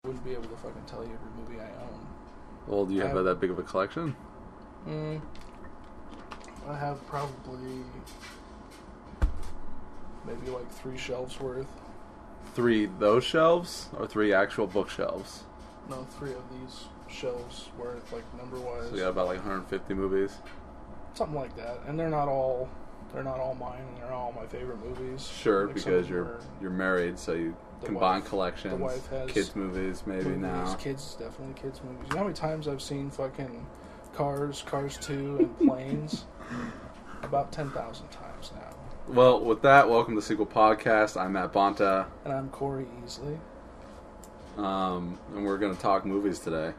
wouldn't be able to fucking tell you every movie I own. Well, do you have that big of a collection? I have probably maybe like 3 shelves worth. 3 those shelves, or 3 actual bookshelves? No, 3 of these shelves worth, like number-wise. So you got about like 150 movies? Something like that. And they're not all mine, and they're not all my favorite movies. Sure, like because you're married, so you combine collections. The wife has kids movies, maybe now. Definitely kids movies. You know how many times I've seen fucking Cars 2, and Planes? About 10,000 times now. Well, with that, welcome to Sequel Podcast. I'm Matt Bonta. And I'm Cory Easley. And we're going to talk movies today.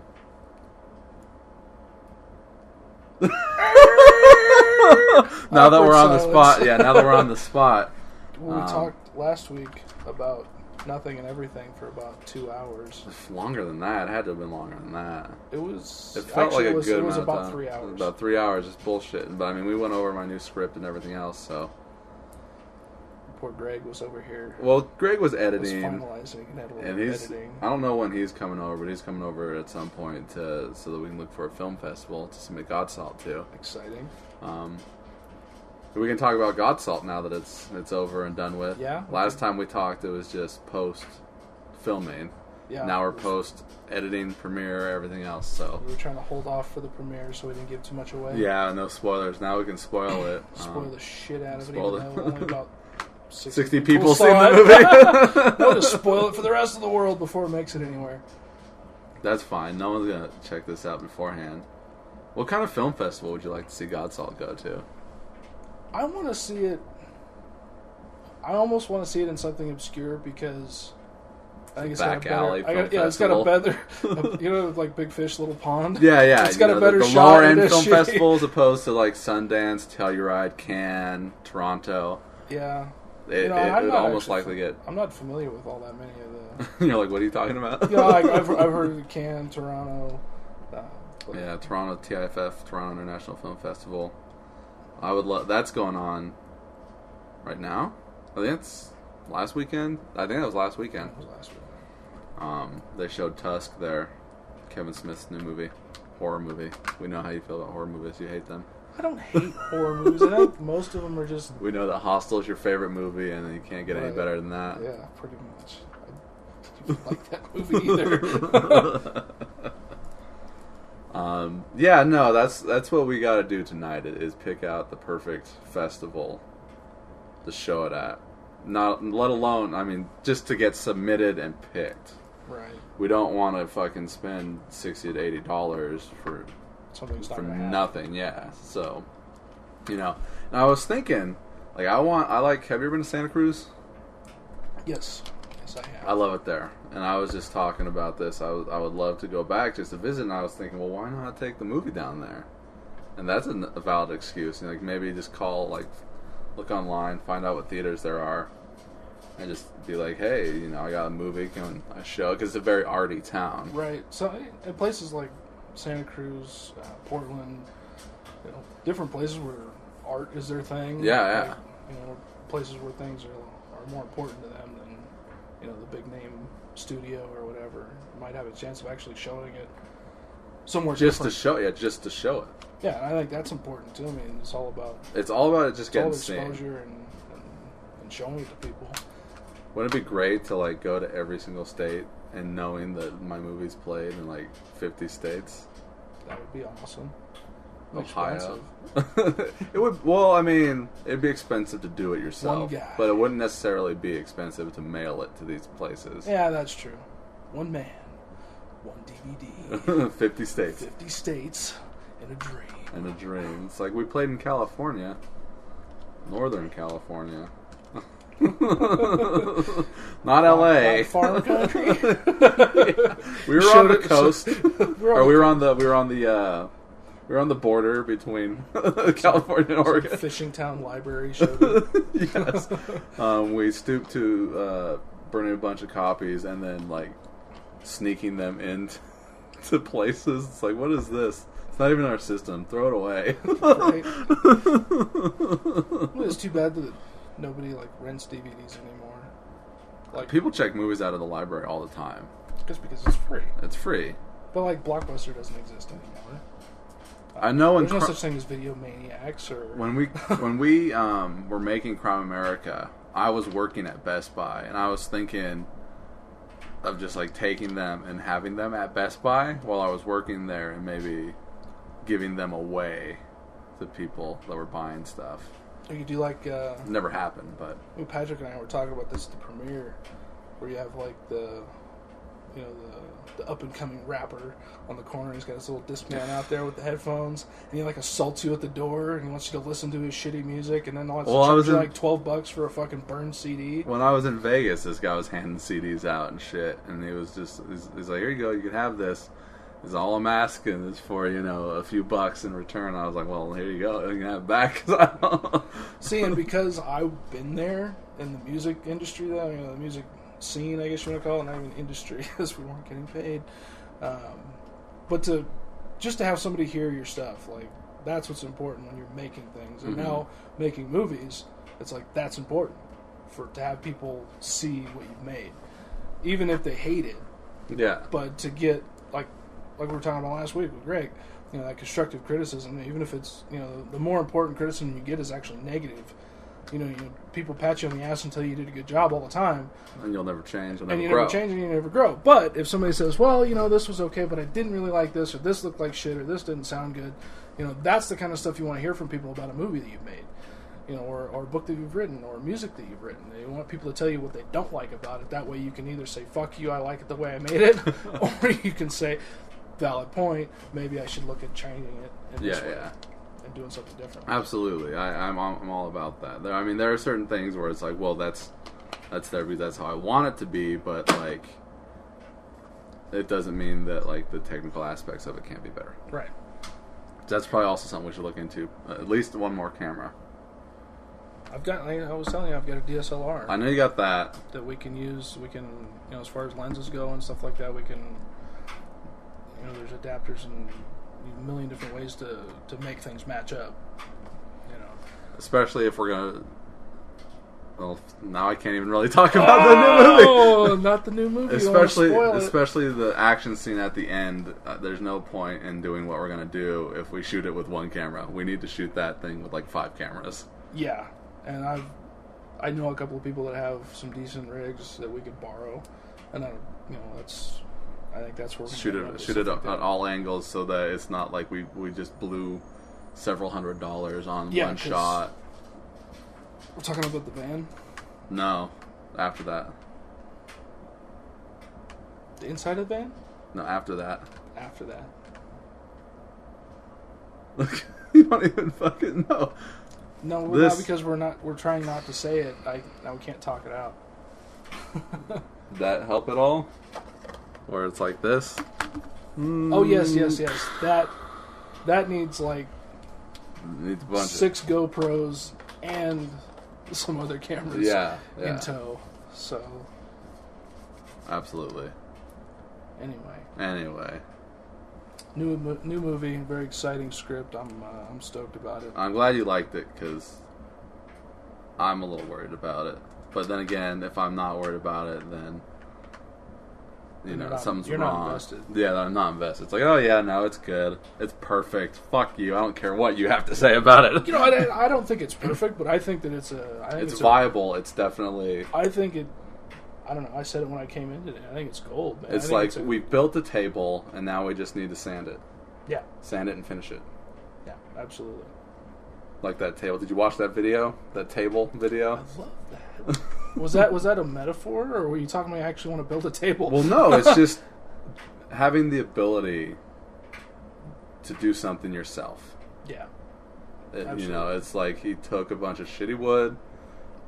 Now that we're on the spot. Yeah, now that we're on the spot. Well, we talked last week about nothing and everything for about 2 hours. It's longer than that. It had to have been longer than that. It felt like a good amount of time. It was about 3 hours. About 3 hours, just bullshit. But I mean, we went over my new script and everything else, so. Poor Greg was over here. Well, Greg was editing. Finalizing and editing. I don't know when he's coming over, but he's coming over at some point so that we can look for a film festival to submit Godsalt to. Exciting. We can talk about Godsalt now that it's over and done with. Yeah. Last time we talked, it was just post filming. Yeah. Now we're post editing, premiere, everything else. So we were trying to hold off for the premiere so we didn't give too much away. Yeah, no spoilers. Now we can spoil it. Spoil the shit out of it. Even though only about 60 people seen the movie. We'll just spoil it for the rest of the world before it makes it anywhere. That's fine. No one's gonna check this out beforehand. What kind of film festival would you like to see Godsalt go to? I want to see it. I almost want to see it in something obscure because I think it's back got a alley. better, it's got a better, like Big Fish, Little Pond. Yeah. It's got a better the shot. lower end film festival as opposed to like Sundance, Telluride, Cannes, Toronto. Yeah. It almost likely get. I'm not familiar with all that many of the. You're like, what are you talking about? Yeah, I've heard of Cannes, Toronto. Yeah, Toronto TIFF, Toronto International Film Festival. I would love. That's going on right now. I think it's last weekend. I think that was last weekend. It was last weekend. They showed Tusk there. Kevin Smith's new movie, horror movie. We know how you feel about horror movies. You hate them. I don't hate horror movies. I think most of them are just. We know that Hostel is your favorite movie, and you can't get any better than that. Yeah, pretty much. I don't like that movie either. Yeah, no, that's what we got to do tonight is pick out the perfect festival to show it at. Not let alone, I mean, just to get submitted and picked. Right. We don't want to fucking spend $60 to $80 for nothing. Yeah. So, and I was thinking, like, have you ever been to Santa Cruz? Yes, I have. I love it there. And I was just talking about this. I would love to go back just to visit. And I was thinking, well, why not take the movie down there? And that's a valid excuse. Like maybe just call, like, look online, find out what theaters there are, and just be like, hey, I got a movie, can I show? Because it's a very arty town. Right. So in places like Santa Cruz, Portland, different places where art is their thing. Yeah. Like, places where things are more important to them than the big name studio or whatever. You might have a chance of actually showing it somewhere different. Just to show it. Yeah, and I think that's important too. I mean, it's all about it just getting exposure and showing it to people. Wouldn't it be great to like go to every single state and knowing that my movie's played in like 50 states? That would be awesome. Ohio. It would. Well, I mean, it'd be expensive to do it yourself, but it wouldn't necessarily be expensive to mail it to these places. Yeah, that's true. One man, one DVD. 50 states. 50 states in a dream. In a dream. It's like we played in California, Northern California. Not LA. Not farm country. Yeah. We were on the coast. We were on the border between California and Oregon. Fishing Town Library showed it. Yes. We stooped to burning a bunch of copies and then like sneaking them into places. It's like, what is this? It's not even our system. Throw it away. Right. Well, it's too bad that nobody like rents DVDs anymore. Like people check movies out of the library all the time. Just because it's free. It's free. But like Blockbuster doesn't exist anymore. I know. There's no such thing as Video Maniacs or when we were making Crime America, I was working at Best Buy, and I was thinking of just like taking them and having them at Best Buy while I was working there, and maybe giving them away to people that were buying stuff. You do like never happened, but Patrick and I were talking about this at the premiere, where you have like the up and coming rapper on the corner. He's got his little Discman out there with the headphones, and he like assaults you at the door, and he wants you to listen to his shitty music, and then charge you like $12 for a fucking burned CD. When I was in Vegas, this guy was handing CDs out and shit, and he was just he's like, "Here you go, you can have this. It's all I'm asking is for a few bucks in return." I was like, "Well, here you go, you can have it back." See, and because I've been there in the music industry, though, the music scene, I guess you want to call it, not even industry, because we weren't getting paid. But to have somebody hear your stuff, like, that's what's important when you're making things. And now making movies, it's like that's important to have people see what you've made, even if they hate it. Yeah. But to get like we were talking about last week with Greg, that constructive criticism, even if it's the more important criticism you get is actually negative. People pat you on the ass and tell you did a good job all the time. And you'll never change. And you never change and you never grow. But if somebody says, well, this was okay, but I didn't really like this, or this looked like shit, or this didn't sound good, that's the kind of stuff you want to hear from people about a movie that you've made. Or a book that you've written, or music that you've written. You want people to tell you what they don't like about it. That way you can either say, fuck you, I like it the way I made it, or you can say, valid point, maybe I should look at changing it in this way. And doing something different. Absolutely, I'm all about that. There are certain things where it's like, well, that's there because that's how I want it to be, but like, it doesn't mean that like the technical aspects of it can't be better. Right. That's probably also something we should look into. At least one more camera. I was telling you, I've got a DSLR. I know you got that. That we can use. We can, as far as lenses go and stuff like that, we can. There's adapters and a million different ways to make things match up. Especially if we're gonna. Well, now I can't even really talk about the new movie. Oh, not the new movie. Especially the action scene at the end. There's no point in doing what we're gonna do if we shoot it with one camera. We need to shoot that thing with like 5 cameras. Yeah, and I know a couple of people that have some decent rigs that we could borrow, and I think that's where we shoot it at all angles so that it's not like we just blew several $100s on one shot. We're talking about the van? No, after that. The inside of the van? No, after that. After that. Look, you don't even fucking know. No, we're not, because we're trying not to say it. Now we can't talk it out. Did that help at all? Where it's like this? Oh, yes. That needs like needs a bunch 6 GoPros and some other cameras in tow. So absolutely. Anyway. New movie, very exciting script. I'm stoked about it. I'm glad you liked it because I'm a little worried about it. But then again, if I'm not worried about it, then something's wrong. Not invested. Yeah, I'm not invested. It's like, oh yeah, no, it's good. It's perfect. Fuck you. I don't care what you have to say about it. I don't think it's perfect, but I think that it's viable. It's definitely. I think it. I don't know. I said it when I came in today. I think it's gold, man. It's like we built a table, and now we just need to sand it. Yeah. Sand it and finish it. Yeah, absolutely. Like that table. Did you watch that video? That table video? I love that. Was that a metaphor, or were you talking about I actually want to build a table? Well, no. It's just having the ability to do something yourself. Yeah. It's like he took a bunch of shitty wood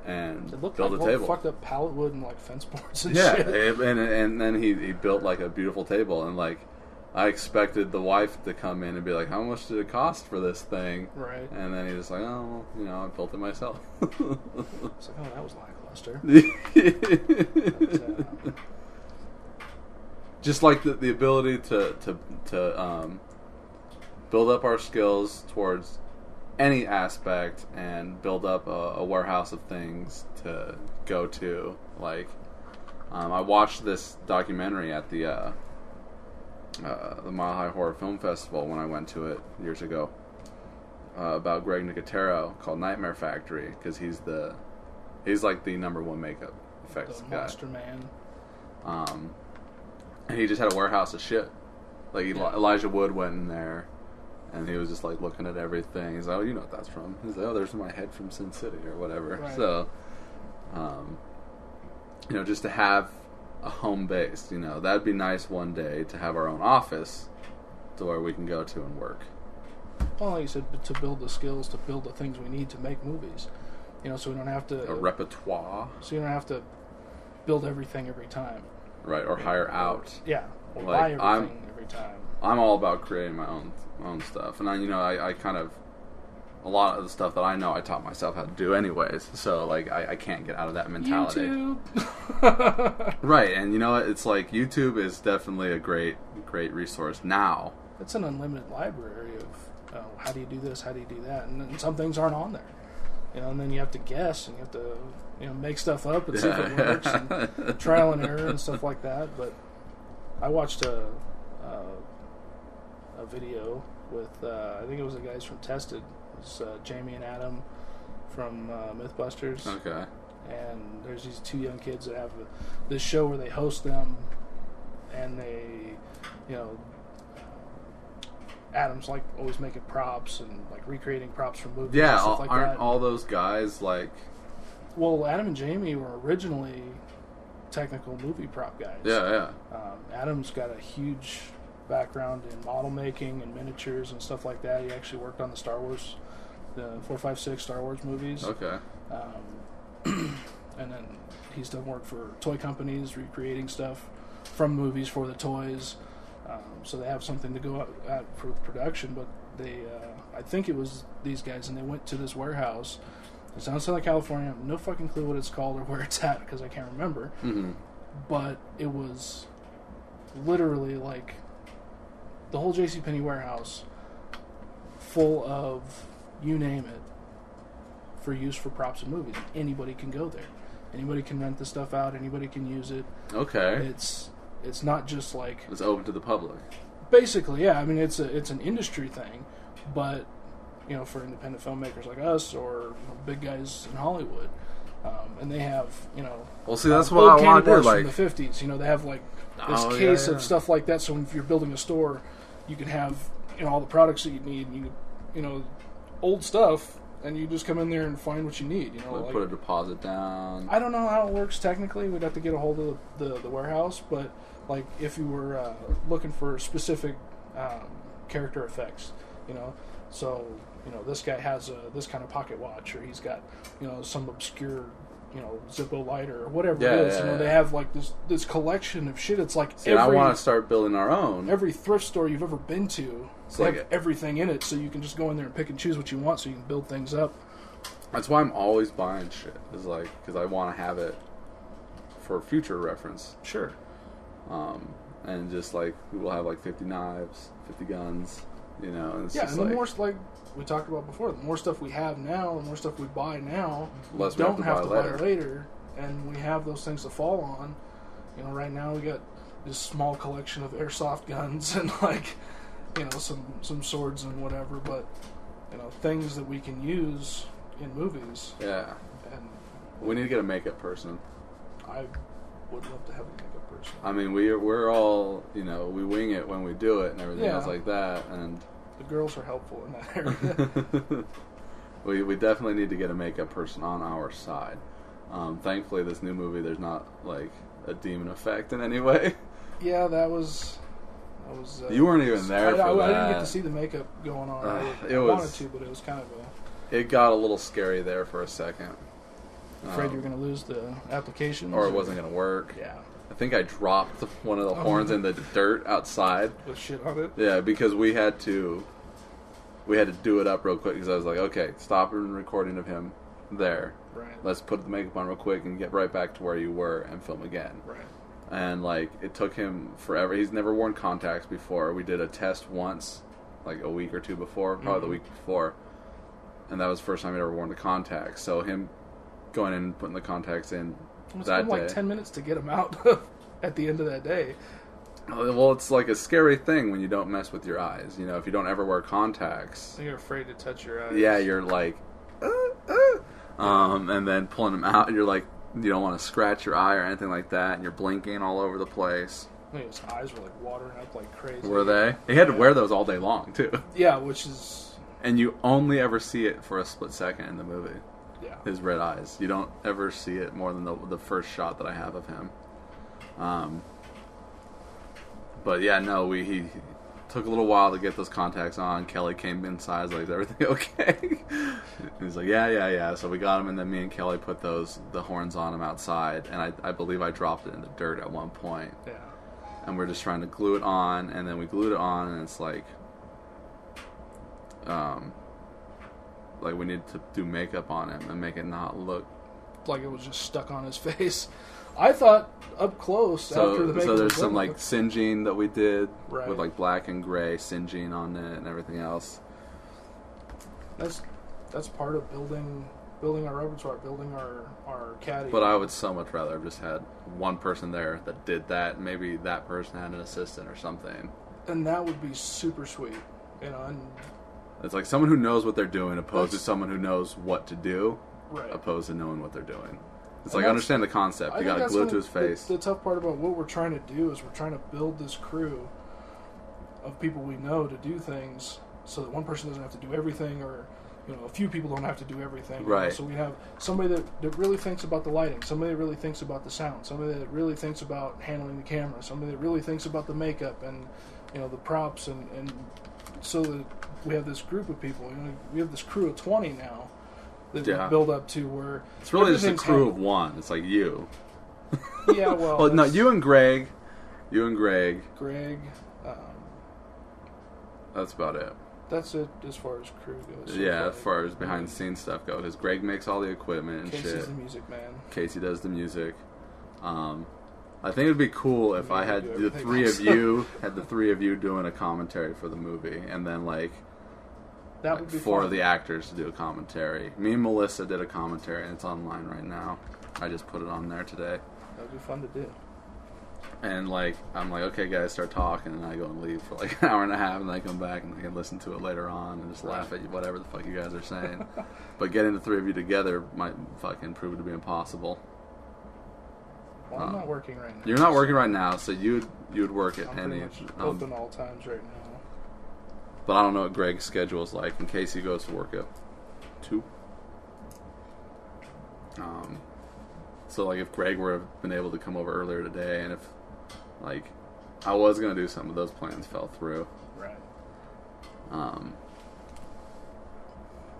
and built a table. Fucked up pallet wood and like fence boards and shit. And then he built like a beautiful table, and like I expected the wife to come in and be like, how much did it cost for this thing? Right. And then he's just like, oh, I built it myself. It's like, oh, that was lackluster. Just like the ability to build up our skills towards any aspect and build up a warehouse of things to go to. Like, I watched this documentary at the Mile High Horror Film Festival when I went to it years ago about Greg Nicotero called Nightmare Factory, because he's like the #1 makeup effects The guy. Monster Man. And he just had a warehouse of shit. Like Elijah Wood went in there, and he was just like looking at everything. He's like, "Oh, you know what that's from?" He's like, "Oh, there's my head from Sin City or whatever." Right. So, just to have a home base, that'd be nice one day to have our own office to where we can go to and work. Well, like you said, to build the skills, to build the things we need to make movies. So we don't have to... A repertoire. So you don't have to build everything every time. Right, or hire out. Yeah, or like, buy everything every time. I'm all about creating my own stuff. And I kind of... A lot of the stuff that I know, I taught myself how to do anyways. So, like, I can't get out of that mentality. YouTube! Right, and you know what? It's like, YouTube is definitely a great resource now. It's an unlimited library of how do you do this, how do you do that, and then some things aren't on there. And then you have to guess, and you have to make stuff up and see if it works, and trial and error and stuff like that. But I watched a video with, I think it was the guys from Tested. It was Jamie and Adam from Mythbusters. Okay. And there's these two young kids that have this show where they host them, and they, Adam's like always making props and like recreating props from movies and stuff like aren't that. all those guys like... Well, Adam and Jamie were originally technical movie prop guys. Yeah. Adam's got a huge background in model making and miniatures and stuff like that. He actually worked on the 4, 5, 6 Star Wars movies. Okay. And then he's done work for toy companies, recreating stuff from movies for the toys. So they have something to go at for production. But they, I think it was these guys, and they went to this warehouse. It's down in Southern California. I have no fucking clue what it's called or where it's at because I can't remember. Mm-hmm. But it was literally like the whole JCPenney warehouse full of, you name it, for use for props and movies. Anybody can go there. Anybody can rent the stuff out. Anybody can use it. Okay. It's not just like... It's open to the public. Basically, yeah. I mean, it's an industry thing, but, for independent filmmakers like us or big guys in Hollywood, and they have, Well, see, that's what I want to do. Like from the 50s, they have like this case of stuff like that. So if you're building a store, you can have all the products that you need. And you old stuff. And you just come in there and find what you need. Like put a deposit down. I don't know how it works technically. We'd have to get a hold of the warehouse. But like if you were looking for specific character effects, so this guy has this kind of pocket watch, or he's got some obscure Zippo lighter or whatever it is. They have like this collection of shit. It's like I want to start building our own. Every thrift store you've ever been to. They have everything in it, so you can just go in there and pick and choose what you want, so you can build things up. That's why I'm always buying shit. Is like because I want to have it for future reference. Sure. And just like we'll have like 50 knives, 50 guns, And it's just and the more like we talked about before, the more stuff we have now, the more stuff we buy now, we don't have to buy later, and we have those things to fall on. Right now we got this small collection of airsoft guns and like. Some swords and whatever, but things that we can use in movies. Yeah, and we need to get a makeup person. I would love to have a makeup person. I mean, we're all we wing it when we do it and everything else like that, and the girls are helpful in that area. we definitely need to get a makeup person on our side. Thankfully, this new movie, there's not like a demon effect in any way. Yeah, that was. You weren't even there for that. I didn't get to see the makeup going on. I wanted to, but it was kind of It got a little scary there for a second. Afraid you were going to lose the application? Or it wasn't going to work. Yeah. I think I dropped one of the horns in the dirt outside. With shit on it? Yeah, because we had to do it up real quick, because I was like, okay, stop recording of him there. Right. Let's put the makeup on real quick and get right back to where you were and film again. Right. And, like, it took him forever. He's never worn contacts before. We did a test once, like, a week or two before, probably the week before. And that was the first time he'd ever worn the contacts. So him going in and putting the contacts in It's that been like day. 10 minutes to get them out at the end of that day. Well, it's like a scary thing when you don't mess with your eyes. You know, if you don't ever wear contacts. So you're afraid to touch your eyes. Yeah, you're like, and then pulling them out, you're like, you don't want to scratch your eye or anything like that, and you're blinking all over the place. I mean, his eyes were like watering up like crazy. Were they? He had to wear those all day long, too. Yeah, which is... And you only ever see it for a split second in the movie. Yeah. His red eyes. You don't ever see it more than the first shot that I have of him. But yeah, no, he took a little while to get those contacts on. Kelly came inside, was like, is everything okay? He's like, yeah. So we got him, and then me and Kelly put the horns on him outside, and I believe I dropped it in the dirt at one point. Yeah. And we're just trying to glue it on, and then we glued it on, and it's like we need to do makeup on him and make it not look like it was just stuck on his face. I thought up close after the makeup. So there's some like singeing that we did right. with like black and gray singeing on it and everything else. That's part of building our repertoire, building our caddy. But I would so much rather have just had one person there that did that. Maybe that person had an assistant or something. And that would be super sweet, you know. And it's like someone who knows what they're doing opposed to someone who knows what to do, right. opposed to knowing what they're doing. It's like, I understand the concept. You got to glue it to his face. The tough part about what we're trying to do is we're trying to build this crew of people we know to do things so that one person doesn't have to do everything, or you know, a few people don't have to do everything. Right. You know? So we have somebody that really thinks about the lighting, somebody that really thinks about the sound, somebody that really thinks about handling the camera, somebody that really thinks about the makeup and, you know, the props, and so that we have this group of people. You know, we have this crew of 20 now that we build up to where it's really just a crew of one. It's like you. Yeah, well. Well, no, you and Greg. Greg. That's about it. That's it as far as crew goes. Yeah, as far as behind the scenes stuff goes, because Greg makes all the equipment and Casey's shit. the music man. Casey does the music. I think it'd be cool if I had the three of you doing a commentary for the movie, and then that would be four fun. of the actors to do a commentary. Me and Melissa did a commentary, and it's online right now. I just put it on there today. That would be fun to do. And I'm like, okay, guys, start talking, and I go and leave for an hour and a half, and then I come back and I can listen to it later on and just laugh at whatever the fuck you guys are saying. But getting the three of you together might fucking prove to be impossible. Well, I'm not working right now. You're not working right now, so you'd work at I'm any. pretty much open all times right now. But I don't know what Greg's schedule is like in case he goes to work at 2. So if Greg were have been able to come over earlier today, and if I was gonna do something, but those plans fell through. Right.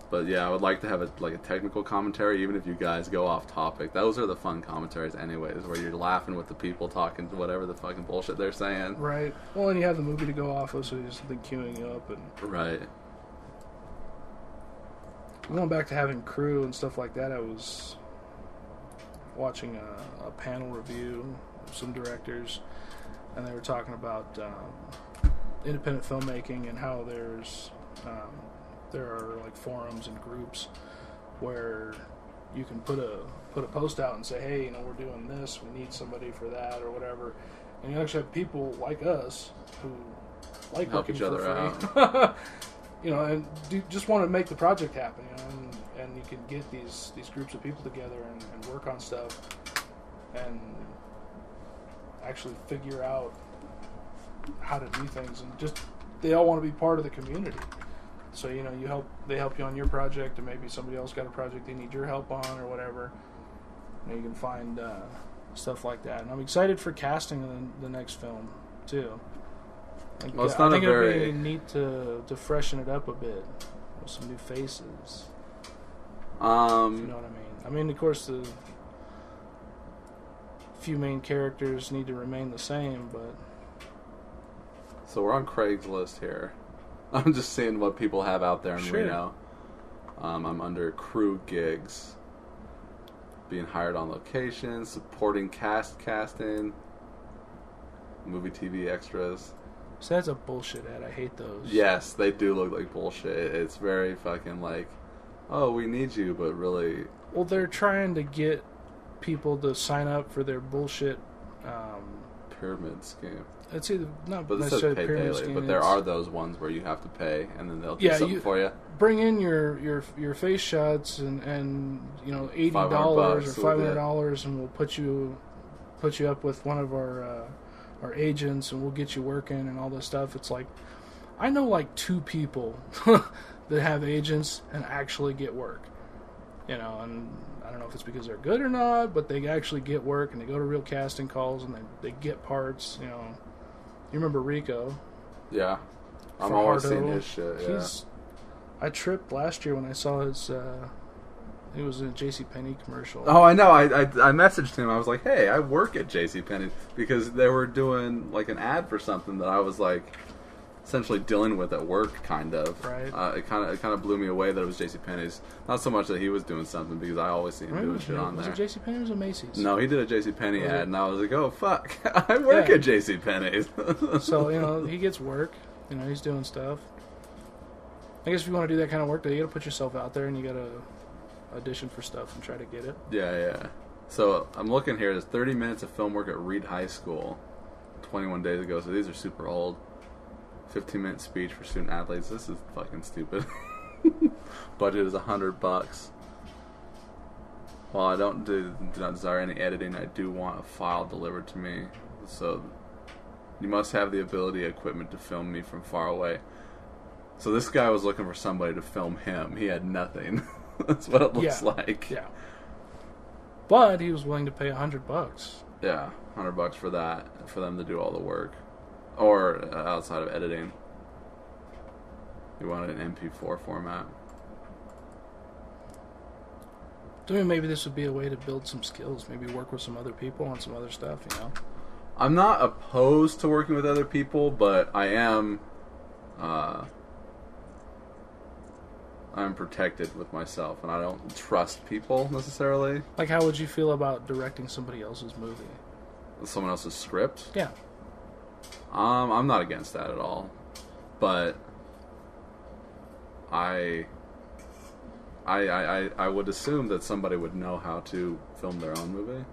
But yeah, I would like to have a technical commentary, even if you guys go off topic. Those are the fun commentaries, anyways, where you're laughing with the people talking to whatever the fucking bullshit they're saying. Right. Well, and you have the movie to go off of, so there's something queuing you up and. Right. Going back to having crew and stuff like that, I was watching a panel review of some directors, and they were talking about independent filmmaking and how there are forums and groups where you can put a post out and say, hey, we're doing this, we need somebody for that or whatever, and you actually have people like us who like help working each other for free. out. And just want to make the project happen, and you can get these groups of people together and work on stuff and actually figure out how to do things, and just they all want to be part of the community. So they help you on your project, and maybe somebody else got a project they need your help on or whatever. You can find stuff like that, and I'm excited for casting the next film too. Well, it's I not think a very... it'd be neat to freshen it up a bit with some new faces. If you know what I mean. Of course, the few main characters need to remain the same, but... So we're on Craigslist here. I'm just seeing what people have out there in Sure. Reno. I'm under crew gigs. Being hired on location, supporting casting, movie TV extras. So that's a bullshit ad. I hate those. Yes, they do look like bullshit. It's very fucking oh, we need you, but really... Well, they're trying to get people to sign up for their bullshit pyramid scheme. It's either not But this says necessarily pay pyramid daily. scheme. But there are those ones where you have to pay, and then they'll do Yeah, something for you. Bring in your face shots and $80 $500 or $500, and we'll put you up with one of our agents, and we'll get you working and all this stuff. It's like, I know like 2 people that have agents and actually get work, and I don't know if it's because they're good or not, but they actually get work and they go to real casting calls and they get parts. You remember Rico? Yeah, I'm always seeing his shit. Yeah. I tripped last year when I saw his. He was in a JCPenney commercial. Oh, I know. I messaged him. I was like, "Hey, I work at JCPenney," because they were doing like an ad for something that I was like essentially dealing with at work, kind of. Right. It kind of blew me away that it was JCPenney's. Not so much that he was doing something, because I always see him doing shit on there. Was it JCPenney or was it Macy's? No, he did a JCPenney ad, and I was like, "Oh fuck, I work at JCPenney's." So he gets work. He's doing stuff. I guess if you want to do that kind of work, though, you got to put yourself out there and you got to audition for stuff and try to get it. Yeah. So I'm looking here. There's 30 minutes of film work at Reed High School, 21 days ago. So these are super old. 15-minute speech for student athletes. This is fucking stupid. Budget is $100. While I do not desire any editing, I do want a file delivered to me. So you must have the ability and equipment to film me from far away. So this guy was looking for somebody to film him. He had nothing. That's what it looks like. Yeah. But he was willing to pay $100. Yeah, $100 for that, for them to do all the work. Or outside of editing. You want it in MP4 format. I mean, maybe this would be a way to build some skills. Maybe work with some other people on some other stuff, I'm not opposed to working with other people, but I am... I'm protected with myself, and I don't trust people necessarily. Like, how would you feel about directing somebody else's movie? Someone else's script? Yeah. I'm not against that at all, but I would assume that somebody would know how to film their own movie.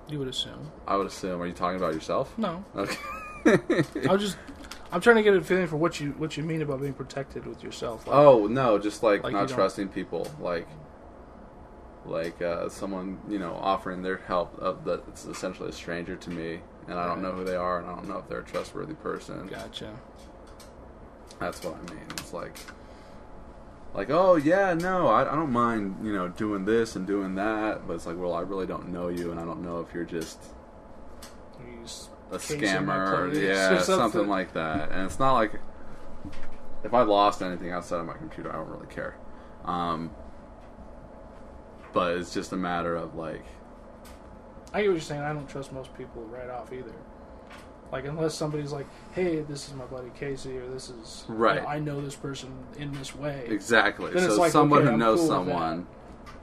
You would assume. I would assume. Are you talking about yourself? No. Okay. I'm trying to get a feeling for what you mean about being protected with yourself. Like, oh no, just like not trusting people, like someone offering their help that's essentially a stranger to me, and I don't know who they are, and I don't know if they're a trustworthy person. Gotcha. That's what I mean. It's like oh yeah, no, I don't mind doing this and doing that, but it's like, well, I really don't know you, and I don't know if you're just a scammer or something like that. And it's not like if I lost anything outside of my computer, I don't really care. But it's just a matter of like, I get what you're saying. I don't trust most people right off either. Like, unless somebody's like, hey, this is my buddy Casey, or this is right. I know this person in this way. Exactly. Then so like, someone okay, who knows cool someone,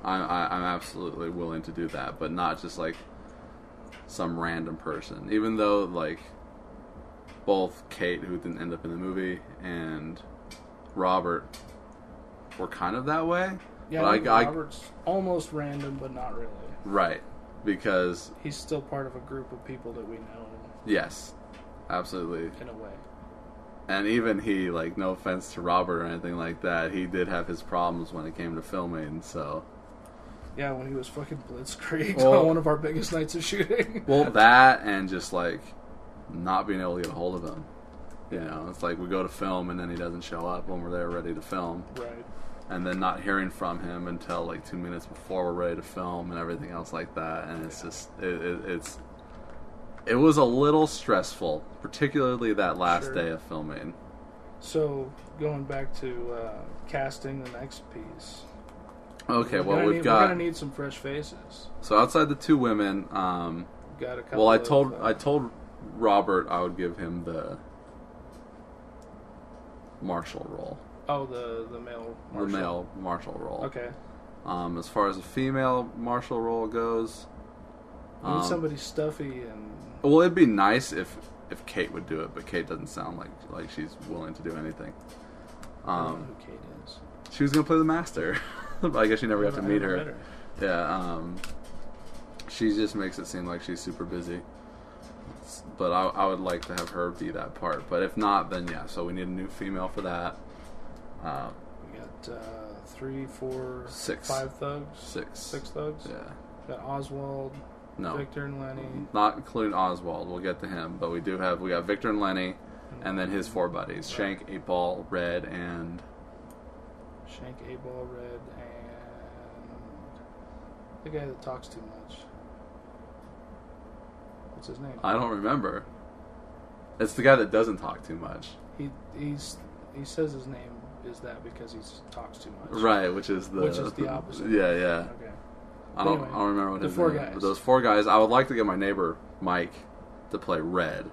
I'm absolutely willing to do that, but not just like some random person. Even though like both Kate, who didn't end up in the movie, and Robert were kind of that way. Yeah, but Robert's almost random, but not really. Right, because he's still part of a group of people that we know. Yes, absolutely. In a way. And even he, like, no offense to Robert or anything like that, he did have his problems when it came to filming, so... Yeah, when he was fucking blitzkrieged on one of our biggest nights of shooting. Well, that and just, like, not being able to get a hold of him. It's like we go to film and then he doesn't show up when we're there ready to film. Right. And then not hearing from him until, like, 2 minutes before we're ready to film and everything else like that. And it's just... It was a little stressful, particularly that last day of filming. So, going back to casting the next piece. Okay, we're gonna need some fresh faces. So outside the two women, got a couple. Well, I told Robert I would give him the marshal role. Oh, the male marshal. The male marshal role. Okay. As far as the female marshal role goes, you need somebody stuffy and. Well, it'd be nice if Kate would do it, but Kate doesn't sound like she's willing to do anything. I don't know who Kate is. She was gonna play the master. I guess you never got to meet her. Her. Yeah. She just makes it seem like she's super busy. But I would like to have her be that part. But if not, then yeah. So we need a new female for that. We got 3, 4, 6, 5 thugs. 6 thugs. Yeah. Got Oswald, No. Victor, and Lenny. Not including Oswald. We'll get to him. But we got Victor and Lenny, and then his 4 buddies: Shank, 8-Ball, Red, and 8-Ball, Red, and the guy that talks too much. What's his name? I don't remember. It's the guy that doesn't talk too much. He says his name is that because he talks too much. Right, which is the opposite. Yeah. Okay. I don't remember what the his 4 name guys. But those 4 guys. I would like to get my neighbor Mike to play Red.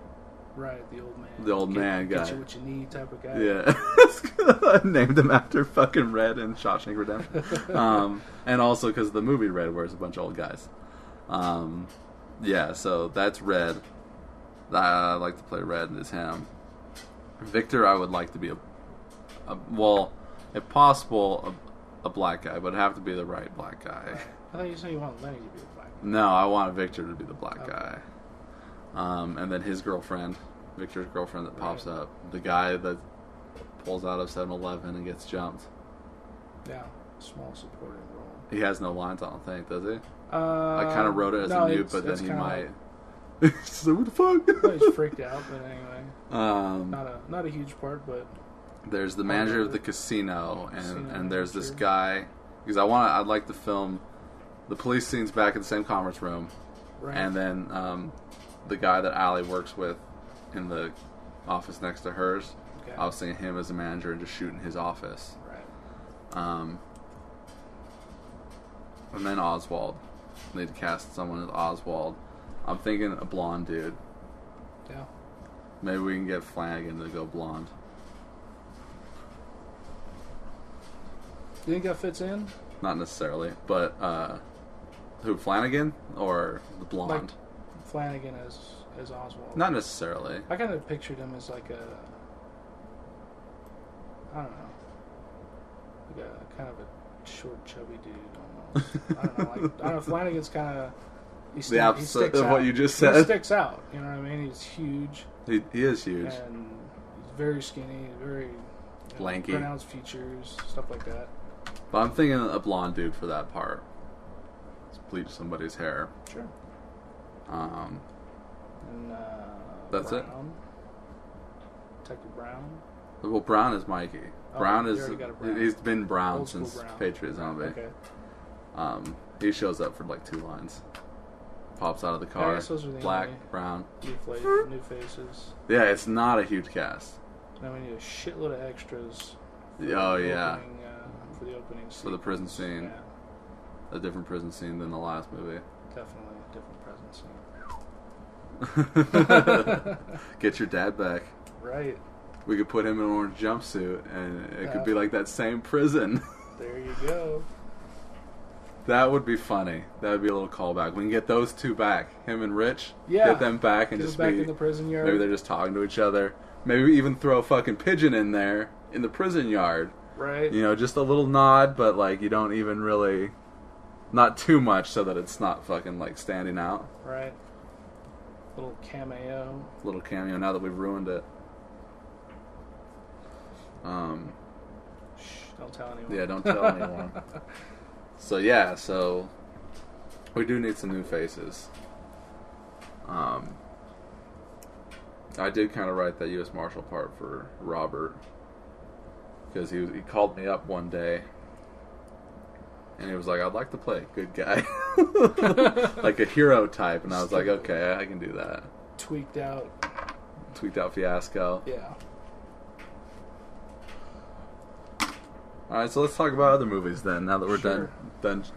Right, the old man. The old man guy. Get you what you need type of guy. Yeah. I named him after fucking Red in Shawshank Redemption. And also because the movie Red, where it's a bunch of old guys. Yeah, so that's Red. I like to play Red, and it's him. Victor, I would like to be well, if possible, a black guy, but it'd have to be the right black guy. I thought you said you wanted Lenny to be the black guy. No, I want Victor to be the black guy. And then his girlfriend, Victor's girlfriend that pops up. The guy that pulls out of 7-Eleven and gets jumped. Yeah, small supporting role. He has no lines, I don't think, does he? I I kind of wrote it as a mute, but then he might. So what the fuck? He's freaked out, but anyway. Not a huge part, but there's the manager of the casino, and there's this guy, because I'd like to film the police scenes back in the same conference room, and then the guy that Allie works with in the office next to hers. Okay. I was seeing him as a manager and just shooting his office. Right. And then Oswald. Need to cast someone as Oswald. I'm thinking a blonde dude. Yeah. Maybe we can get Flanagan to go blonde. You think that fits in? Not necessarily, but who, Flanagan or the blonde? Like Flanagan as Oswald. Not necessarily. I kind of pictured him as like I don't know, like a kind of a short, chubby dude almost. I don't know. Flanagan's kind of the opposite of what you just said. He sticks out. You know what I mean? He's huge. He is huge. And he's very skinny, very lanky, pronounced features, stuff like that. But I'm thinking a blonde dude for that part. Let's bleach somebody's hair. Sure. And that's Brown. Detective Brown. Well, Brown is Mikey. Brown is Brown. He's been Brown Old since Brown. Patriot Zombie. Okay. He shows up for like 2 lines. Pops out of the car. I guess those are the black, only brown. New faces. Yeah, it's not a huge cast. Now we need a shitload of extras. Yeah. For the opening scene. For the prison scene. Yeah. A different prison scene than the last movie. Definitely a different prison scene. Get your dad back. Right. We could put him in an orange jumpsuit, and it could be like that same prison. There you go. That would be funny. That would be a little callback. We can get those 2 back, him and Rich. Yeah. Get them back and just back be in the prison yard. Maybe they're just talking to each other. Maybe even throw a fucking pigeon in there in the prison yard. Right. You know, just a little nod, but like you don't even really, not too much, so that it's not fucking like standing out. Right. Little cameo. Little cameo. Now that we've ruined it. Shh, don't tell anyone. Yeah, don't tell anyone. So we do need some new faces. I did kind of write that U.S. Marshal part for Robert because he called me up one day and he was like, "I'd like to play a good guy, like a hero type," and I was like, "Okay, I can do that." Tweaked out fiasco. Yeah. All right, so let's talk about other movies then. Now that we're done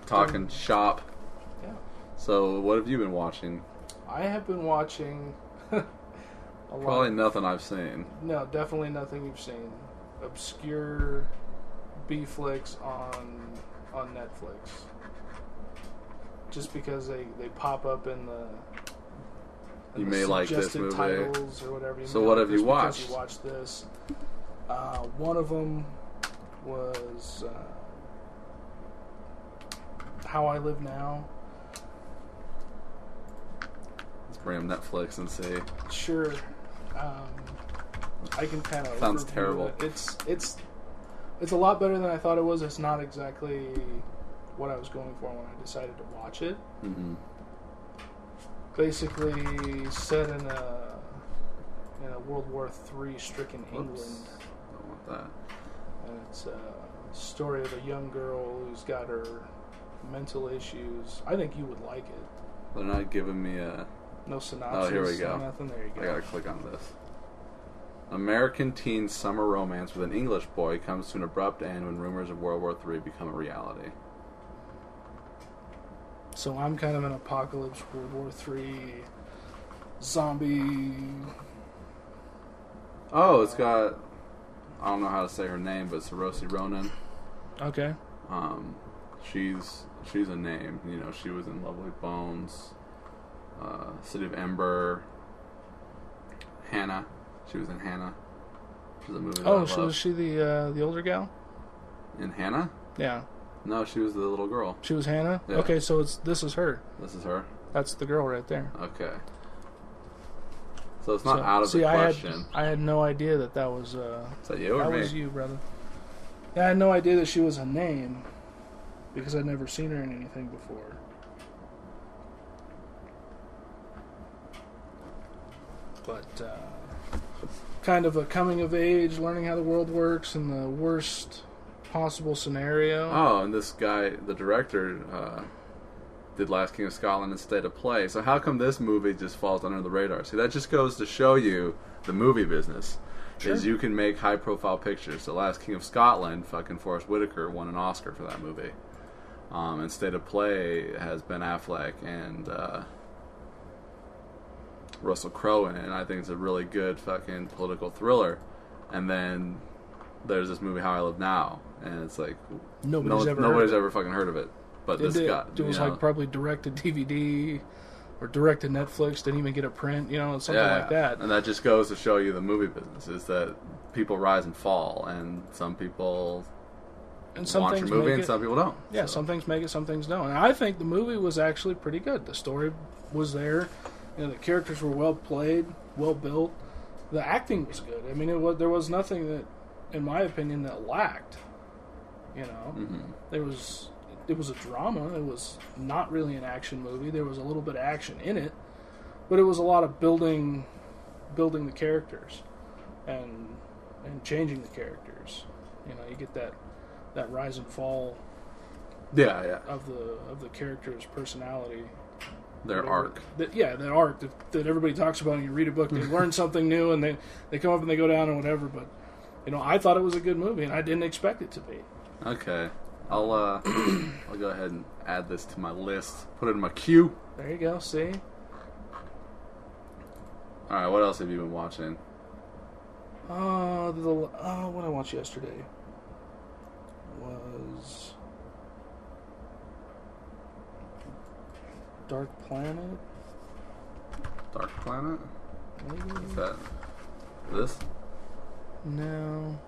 talking shop. Yeah. So, what have you been watching? I have been watching Probably nothing I've seen. No, definitely nothing you've seen. Obscure B flicks on Netflix. Just because they pop up in the you may like this movie. Titles or whatever. So what have you watched? You watched this. One of them was How I Live Now. bring up Netflix and see. Sure. I can kind of. Sounds terrible. It's a lot better than I thought it was. It's not exactly what I was going for when I decided to watch it. Mm-hmm. Basically, set in a World War III stricken England. Don't want that. And it's a story of a young girl who's got her mental issues. I think you would like it. They're not giving me no synopsis. Oh, here we go. Nothing. There you go. I gotta click on this. American teen summer romance with an English boy comes to an abrupt end when rumors of World War III become a reality. So I'm kind of an apocalypse World War III zombie. Oh, it's got... I don't know how to say her name, but Saoirse Ronan. Okay. She's a name. You know, she was in Lovely Bones, City of Ember, Hannah. She was in Hannah. Which is a movie that I love. So was she the older gal? In Hannah? Yeah. No, she was the little girl. She was Hannah? Yeah. Okay, so this is her. This is her? That's the girl right there. Okay. So it's not out of the question. I had no idea that was... Is that you or me? That was you, brother. Yeah, I had no idea that she was a name because I'd never seen her in anything before. But kind of a coming of age, learning how the world works in the worst possible scenario. Oh, and this guy, the director, did Last King of Scotland and State of Play. So how come this movie just falls under the radar? See, that just goes to show you the movie business. Sure. Is you can make high-profile pictures. The Last King of Scotland, fucking Forrest Whitaker won an Oscar for that movie. And State of Play has Ben Affleck and Russell Crowe in it, and I think it's a really good fucking political thriller. And then there's this movie How I Live Now, and it's like nobody's ever fucking heard of it. But this guy, it was like probably directed DVD or directed Netflix, didn't even get a print, something like that. And that just goes to show you the movie business is that people rise and fall, and some people watch a movie and some people don't. Yeah, so. Some things make it, some things don't. And I think the movie was actually pretty good. The story was there. The characters were well played, well built. The acting was good. I mean, there was nothing that, in my opinion, that lacked. Mm-hmm. It was a drama. It was not really an action movie. There was a little bit of action in it, but it was a lot of building the characters and changing the characters. You get that rise and fall. Yeah. Of the character's personality. Their arc. That arc that everybody talks about. And you read a book, they learn something new, and they come up and they go down and whatever. But I thought it was a good movie, and I didn't expect it to be. Okay, I'll go ahead and add this to my list. Put it in my queue. There you go. See. All right, what else have you been watching? What I watched yesterday was Dark Planet. Dark Planet? Maybe. What's that? This? No,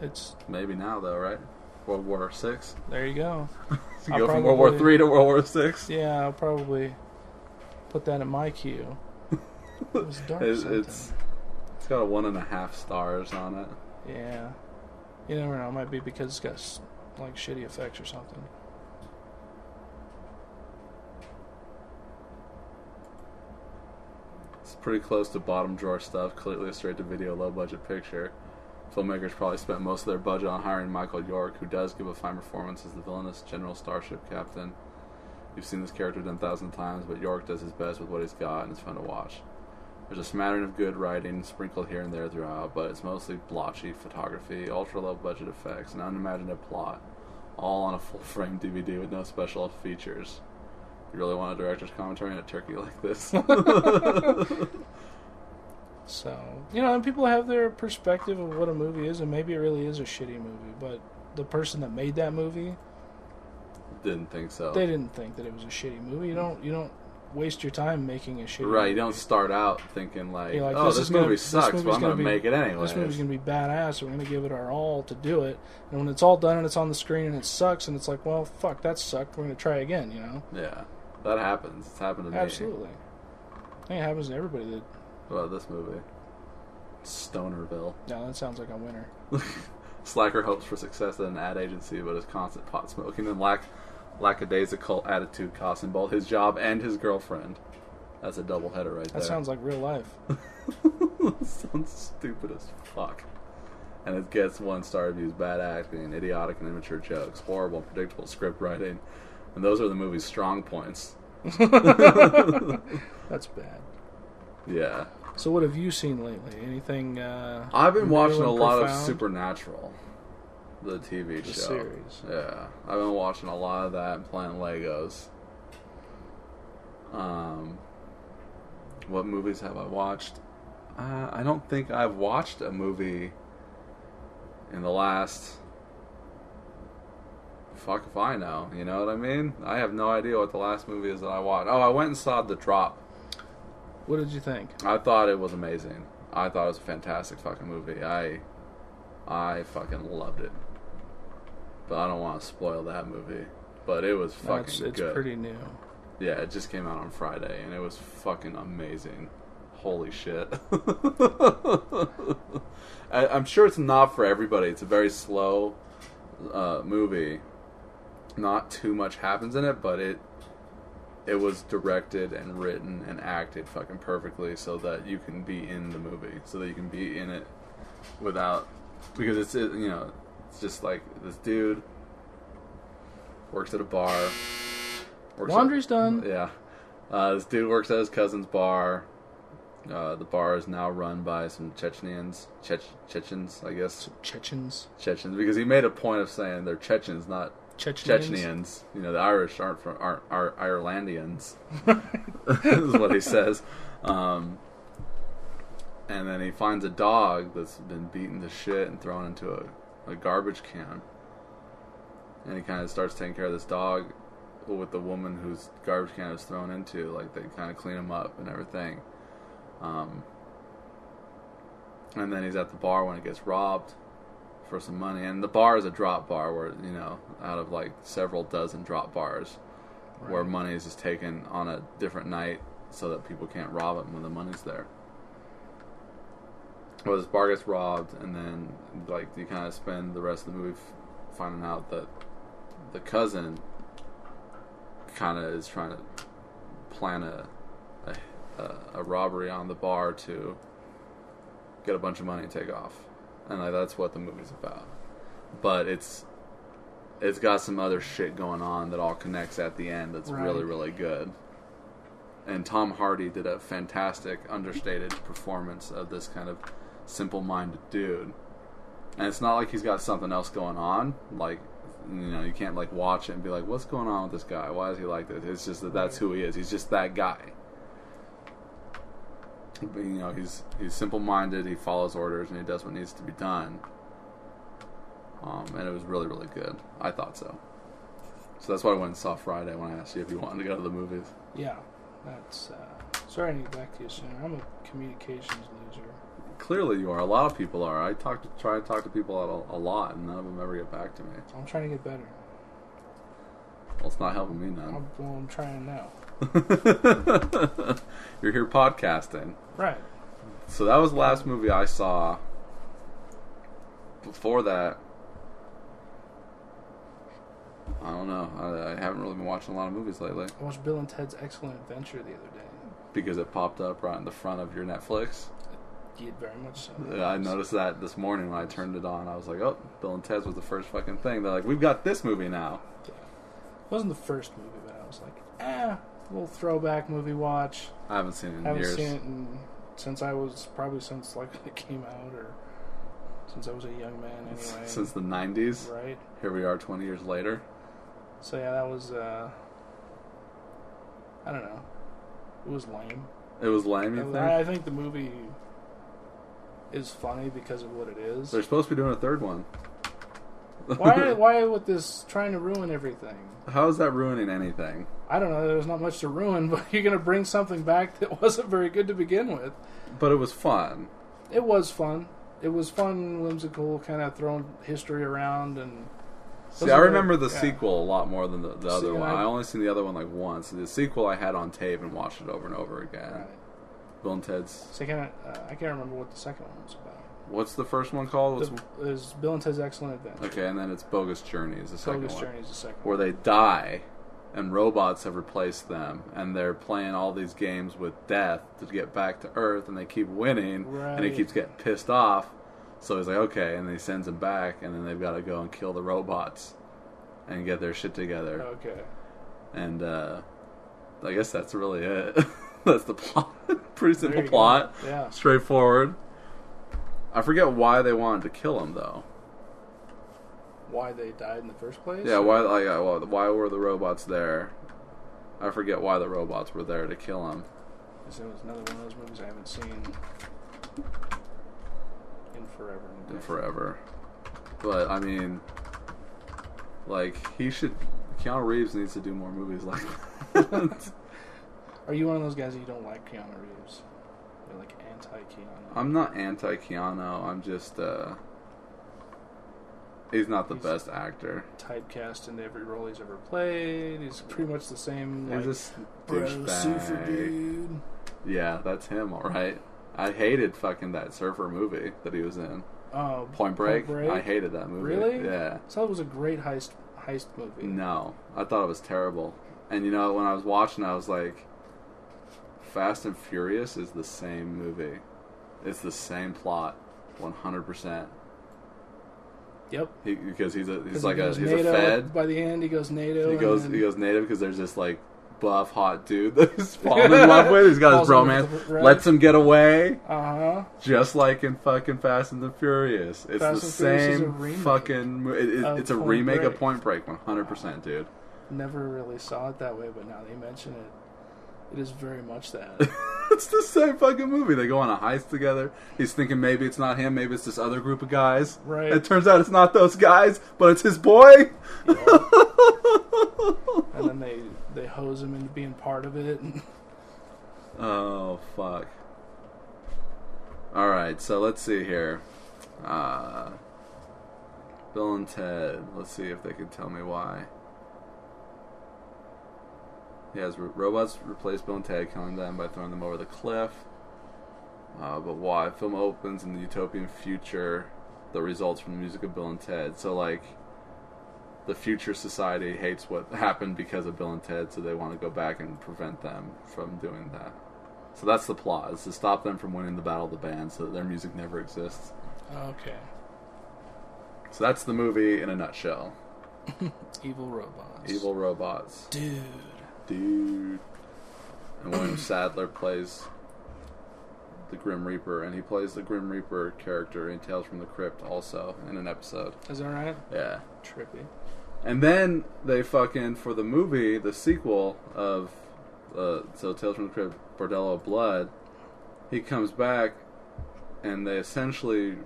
it's maybe now though, right? World War VI. There you go. You go from World War III to World War VI. Yeah, I'll probably put that in my queue. It was dark. It's got a 1.5 stars on it. Yeah, you never know. It might be because it's got like shitty effects or something. It's pretty close to bottom drawer stuff. Clearly a straight to video, low budget picture. Filmmakers probably spent most of their budget on hiring Michael York, who does give a fine performance as the villainous General Starship Captain. You've seen this character done 1,000 times, but York does his best with what he's got, and it's fun to watch. There's a smattering of good writing sprinkled here and there throughout, but it's mostly blotchy photography, ultra-low budget effects, and unimaginative plot, all on a full-frame DVD with no special features. You really want a director's commentary on a turkey like this? So, and people have their perspective of what a movie is, and maybe it really is a shitty movie, but the person that made that movie didn't think so. They didn't think that it was a shitty movie. You don't waste your time making a shitty movie. Right, you don't start out thinking like oh, this movie sucks, but I'm going to make it anyway. This movie's going to be badass, we're going to give it our all to do it. And when it's all done and it's on the screen and it sucks, and it's like, well, fuck, that sucked, we're going to try again, Yeah, that happens. It's happened to me. Absolutely. I think it happens to everybody that... What about this movie? Stonerville. No, that sounds like a winner. Slacker hopes for success at an ad agency, but his constant pot smoking and lackadaisical attitude cost him both his job and his girlfriend. That's a double header right there. That sounds like real life. Sounds stupid as fuck. And it gets 1-star reviews, bad acting, idiotic and immature jokes, horrible, predictable script writing. And those are the movie's strong points. That's bad. Yeah. So what have you seen lately? Anything I've been watching a lot of profound? Supernatural, the TV show. Series. Yeah. I've been watching a lot of that and playing Legos. What movies have I watched? I don't think I've watched a movie in the last... Fuck if I know, you know what I mean? I have no idea what the last movie is that I watched. Oh, I went and saw The Drop. What did you think? I thought it was amazing. I thought it was a fantastic fucking movie. I fucking loved it. But I don't want to spoil that movie. But it was fucking it's good. pretty new. Yeah, it just came out on Friday, and it was fucking amazing. Holy shit. I'm sure it's not for everybody. It's a very slow movie. Not too much happens in it, but it was directed and written and acted fucking perfectly so that you can be in the movie, so that you can be in it without, because it's just like this dude works at a bar. Laundry's done. Yeah. This dude works at his cousin's bar. The bar is now run by some Chechens, I guess. Chechens, because he made a point of saying they're Chechens, not Chechenians. You know, the Irish aren't Irelandians. Is what he says. And then he finds a dog that's been beaten to shit and thrown into a garbage can. And he kind of starts taking care of this dog with the woman whose garbage can is thrown into. Like, they kind of clean him up and everything. And then he's at the bar when it gets robbed for some money. And the bar is a drop bar where, you know, out of like several dozen drop bars, right, where money is just taken on a different night so that people can't rob it when the money's there. Well, this bar gets robbed, and then like you kind of spend the rest of the movie finding out that the cousin kind of is trying to plan a robbery on the bar to get a bunch of money and take off, and like that's what the movie's about. But it's got some other shit going on that all connects at the end. That's right, really, really good. And Tom Hardy did a fantastic, understated performance of this kind of simple-minded dude. And it's not like he's got something else going on. Like, you know, you can't like watch it and be like, "What's going on with this guy? Why is he like this?" It's just that that's who he is. He's just that guy. But, you know, he's simple-minded. He follows orders and he does what needs to be done. And it was really, really good. I thought so. So that's why I went and saw Friday when I asked you if you wanted to go to the movies. Yeah, that's. Sorry, I need to get back to you soon. I'm a communications loser. Clearly, you are. A lot of people are. I try to talk to people a lot, and none of them ever get back to me. I'm trying to get better. Well, it's not helping me now. I'm trying now. You're here podcasting. Right. So that was the last movie I saw. Before that, I don't know. I haven't really been watching a lot of movies lately. I watched Bill and Ted's Excellent Adventure the other day. Because it popped up right in the front of your Netflix? Yeah, very much so. Yeah, I noticed that this morning when I turned it on. I was like, oh, Bill and Ted's was the first fucking thing. They're like, we've got this movie now. Yeah. It wasn't the first movie, but I was like, a little throwback movie watch. I haven't seen it in years. Haven't seen it since like it came out, or since I was a young man anyway. Since the 90s? Right. Here we are 20 years later. So yeah, that was, I don't know. It was lame. It was lame, you think? I think the movie is funny because of what it is. They're supposed to be doing a third one. Why with this trying to ruin everything? How is that ruining anything? I don't know. There's not much to ruin, but you're going to bring something back that wasn't very good to begin with. But it was fun. It was fun. It was fun, whimsical, kind of throwing history around. And see, I remember the sequel a lot more than the other one. I only seen the other one like once. The sequel I had on tape and watched it over and over again. Right. Bill and Ted's. Second, I can't remember what the second one was about. What's the first one called? Is Bill and Ted's Excellent Adventure. Okay, and then it's Bogus Journey is the second one. Bogus Journey is the second where one. they die, and robots have replaced them, and they're playing all these games with death to get back to Earth, and they keep winning, and he keeps getting pissed off. So he's like, okay, and then he sends them back, and then they've got to go and kill the robots and get their shit together. Okay. And I guess that's really it. That's the plot. Pretty simple plot. Go. Yeah. Straightforward. I forget why they wanted to kill him, though. Why they died in the first place? Yeah, why were the robots there? I forget why the robots were there to kill him. This was another one of those movies I haven't seen in forever. But, I mean, like, Keanu Reeves needs to do more movies like that. Are you one of those guys that you don't like Keanu Reeves? You're like anti-Keanu? I'm not anti-Keanu. I'm just, he's not the best actor. Typecast into every role he's ever played. He's pretty much the same, he's like, bro, surfer dude. Yeah, that's him, alright. I hated fucking that surfer movie that he was in. Oh, Point Break? I hated that movie. Really? Yeah. So it was a great heist movie. No, I thought it was terrible. And you know, when I was watching, I was like, Fast and Furious is the same movie. It's the same plot, 100%. Yep. Because he's a NATO, Fed. By the end, he goes NATO. He goes native because there's this like buff hot dude that he's falling in love with. He's got his bromance. Lets him get away. Just like in fucking Fast and the Furious. It's the same fucking. It's a remake of Point Break, 100%, dude. Never really saw it that way, but now they mention it. It is very much that. It's the same fucking movie. They go on a heist together. He's thinking maybe it's not him, maybe it's this other group of guys. Right. It turns out it's not those guys, but it's his boy. Yeah. And then they hose him into being part of it. Oh, fuck. Alright, so let's see here. Bill and Ted. Let's see if they can tell me why. He has robots replace Bill and Ted, killing them by throwing them over the cliff. But why? Film opens in the utopian future that results from the music of Bill and Ted. So, like, the future society hates what happened because of Bill and Ted, so they want to go back and prevent them from doing that. So that's the plot, is to stop them from winning the Battle of the Bands so that their music never exists. Okay. So that's the movie in a nutshell. Evil robots. Evil robots. Dude. And William Sadler plays the Grim Reaper, and he plays the Grim Reaper character in Tales from the Crypt also in an episode. Is that right? Yeah. Trippy. And then they fucking, for the movie, the sequel of so Tales from the Crypt, Bordello of Blood, he comes back and they essentially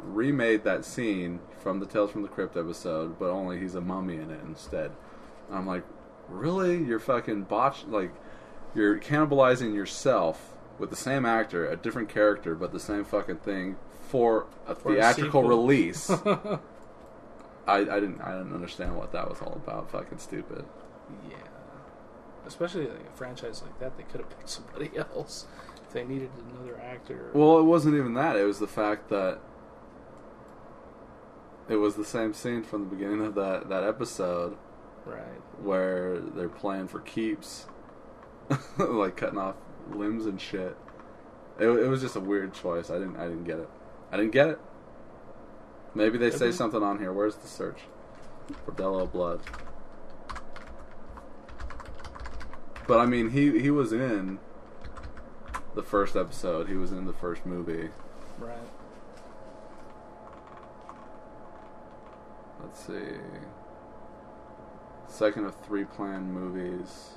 remade that scene from the Tales from the Crypt episode, but only he's a mummy in it instead. And I'm like, really? You're fucking you're cannibalizing yourself with the same actor, a different character, but the same fucking thing for a theatrical release. I didn't understand what that was all about. Fucking stupid. Yeah. Especially like a franchise like that, they could have picked somebody else if they needed another actor. Well, it wasn't even that. It was the fact that it was the same scene from the beginning of that episode. Right. Where they're playing for keeps. Like cutting off limbs and shit. It was just a weird choice. I didn't get it. Maybe they say something on here. Where's the search? Bordello of Blood. But I mean, he was in the first episode. He was in the first movie. Right. Let's see. Second of 3 planned movies.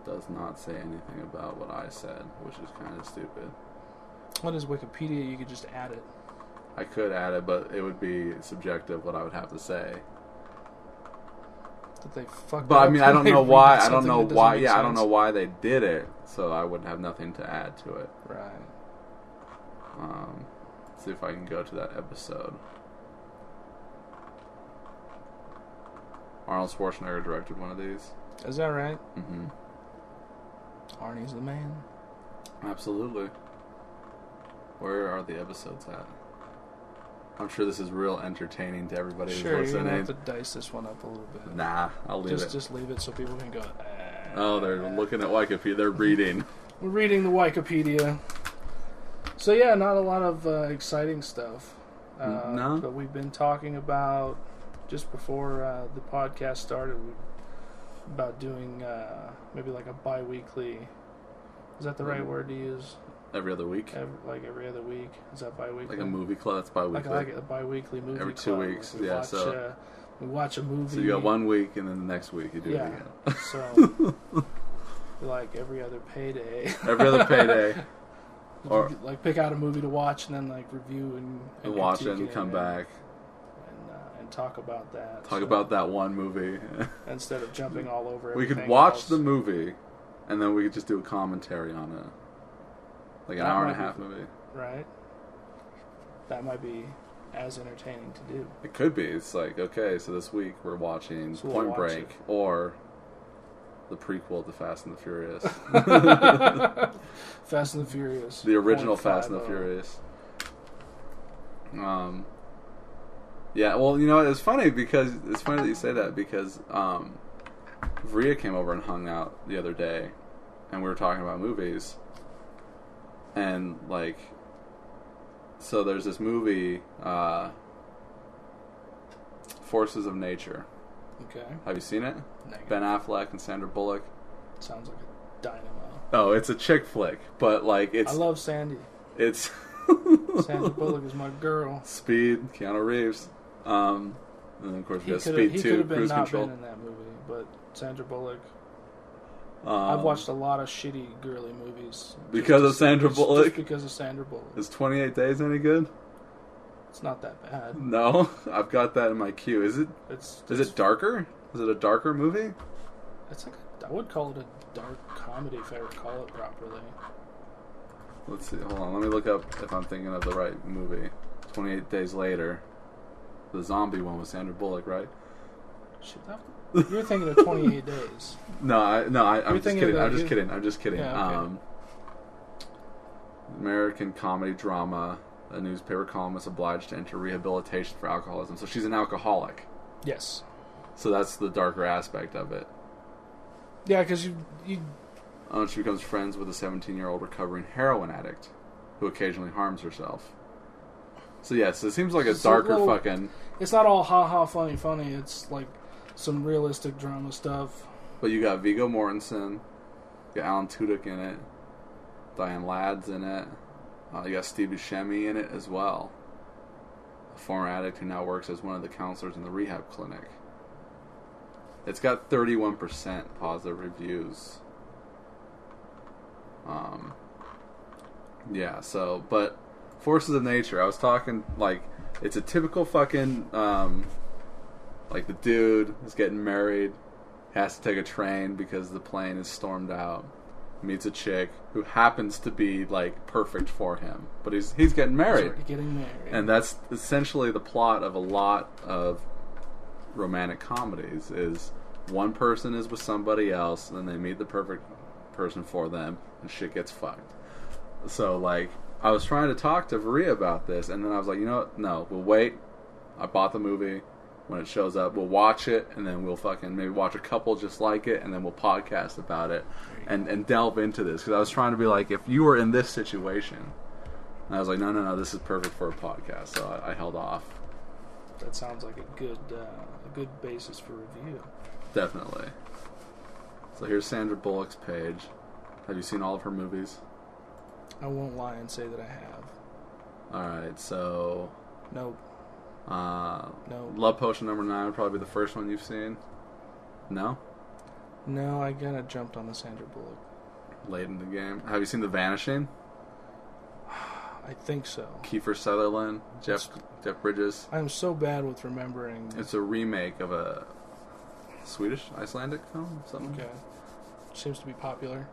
Does not say anything about what I said, which is kind of stupid. What is Wikipedia? You could just add it. I could add it, but it would be subjective what I would have to say. That they fucked But up. I mean, I don't know why. I don't know why. Yeah, I don't know why they did it. So I would have nothing to add to it. Right. See if I can go to that episode. Arnold Schwarzenegger directed one of these. Is that right? Mm-hmm. Arnie's the man. Absolutely. Where are the episodes at? I'm sure this is real entertaining to everybody who's listening. Sure, you're going to have to dice this one up a little bit. Nah, I'll leave it. Just leave it so people can go, Oh, they're looking at Wikipedia. They're reading. We're reading the Wikipedia. So yeah, not a lot of exciting stuff. No? But we've been talking about, just before the podcast started, about doing maybe like a bi-weekly. Is that the right word to use? Every other week? Every other week. Is that bi-weekly? Like a movie club? That's bi-weekly. Like a bi-weekly movie every club. 2 weeks, We watch, so... we watch a movie. So you got 1 week, and then the next week you do it again. So, like every other payday. Every other payday. Or like pick out a movie to watch and then like review and watch it and come back and talk about that. Talk about that one movie instead of jumping all over it. We could watch the movie and then we could just do a commentary on it, like an hour and a half movie. Right. That might be as entertaining to do. It could be. It's like, okay, so this week we're watching Point Break or the prequel to Fast and the Furious. Fast and the Furious. The original Fast and the Furious. Yeah, well, you know, it's funny that you say that because Vria came over and hung out the other day and we were talking about movies. And like, so there's this movie, Forces of Nature. Okay. Have you seen it? Negative. Ben Affleck and Sandra Bullock. Sounds like a dynamo. Oh, it's a chick flick, but like it's. I love Sandy. It's. Sandra Bullock is my girl. Speed, Keanu Reeves, and then of course we got Speed 2, He could have been Cruise not Control. been in that movie, but Sandra Bullock. I've watched a lot of shitty girly movies because of Sandra Bullock. Just because of Sandra Bullock. Is 28 Days any good? It's not that bad. No, I've got that in my queue. Is it? Is it darker? Is it a darker movie? It's like I would call it a dark comedy if I recall it properly. Let's see. Hold on. Let me look up if I'm thinking of the right movie. 28 Days Later, the zombie one with Sandra Bullock, right? Shit, you're thinking of 28 Days. I'm just kidding. I'm just kidding. Yeah, okay. American comedy drama. A newspaper columnist obliged to enter rehabilitation for alcoholism. So she's an alcoholic. Yes. So that's the darker aspect of it. Yeah, because she becomes friends with a 17-year-old recovering heroin addict who occasionally harms herself. So yes, it seems like a darker fucking... It's not all ha-ha funny. It's like some realistic drama stuff. But you got Viggo Mortensen, you got Alan Tudyk in it, Diane Ladd's in it, you got Steve Buscemi in it as well. A former addict who now works as one of the counselors in the rehab clinic. It's got 31% positive reviews. Yeah, so, but Forces of Nature, I was talking, like, it's a typical fucking, like, the dude is getting married, has to take a train because the plane is stormed out, meets a chick who happens to be, like, perfect for him, but he's getting married. He's already getting married. And that's essentially the plot of a lot of romantic comedies, is one person is with somebody else, and then they meet the perfect person for them, and shit gets fucked. So, like, I was trying to talk to Varia about this, and then I was like, you know what? No, we'll wait. I bought the movie. When it shows up, we'll watch it, and then we'll fucking maybe watch a couple just like it, and then we'll podcast about it and delve into this. Because I was trying to be like, if you were in this situation, and I was like, no, this is perfect for a podcast, so I held off. That sounds like a good basis for review. Definitely. So here's Sandra Bullock's page. Have you seen all of her movies? I won't lie and say that I have. Alright, so... Nope. No. Love Potion number 9 would probably be the first one you've seen. No? No, I kind of jumped on the Sandra Bullock. Late in the game. Have you seen The Vanishing? I think so. Kiefer Sutherland, Jeff Bridges. I'm so bad with remembering. It's a remake of a Swedish, Icelandic film? Something. Okay. Seems to be popular.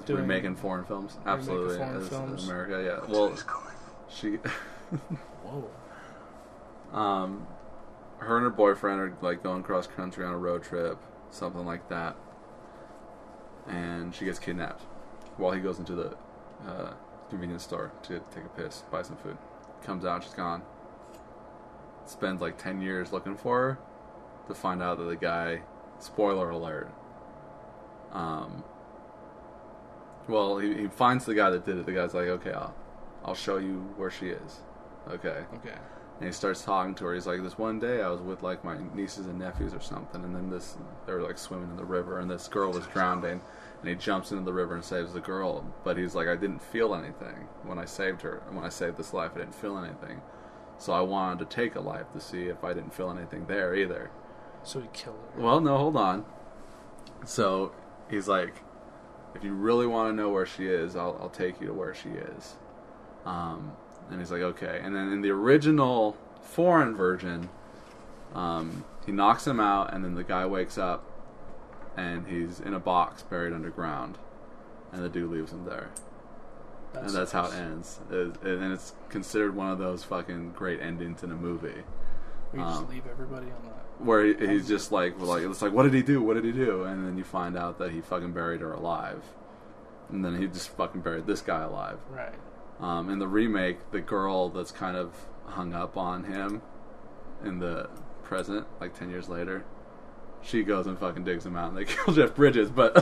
Remaking foreign films. Absolutely. Foreign films. In America, yeah. Well, she... Whoa. Her and her boyfriend are like going cross country on a road trip, something like that, and she gets kidnapped while he goes into the convenience store to take a piss, buy some food. Comes out, she's gone. Spends like 10 years looking for her to find out that the guy, spoiler alert, well, he finds the guy that did it. The guy's like, okay, I'll show you where she is. Okay. And he starts talking to her. He's like, this one day I was with like my nieces and nephews or something, and then they were like swimming in the river, and this girl was drowning, and he jumps into the river and saves the girl. But he's like, I didn't feel anything when I saved her. When I saved this life, I didn't feel anything. So I wanted to take a life to see if I didn't feel anything there either. So he killed her. Well, no, hold on. So he's like, if you really want to know where she is, I'll take you to where she is. And he's like, okay. And then in the original foreign version, he knocks him out, and then the guy wakes up, and he's in a box buried underground, and the dude leaves him there. And that's how it ends. And it's considered one of those fucking great endings in a movie. We just leave everybody on that. Where he's just like, it's like, what did he do? What did he do? And then you find out that he fucking buried her alive. And then he just fucking buried this guy alive. Right. In the remake, the girl that's kind of hung up on him in the present, like 10 years later, she goes and fucking digs him out, and they kill Jeff Bridges, but...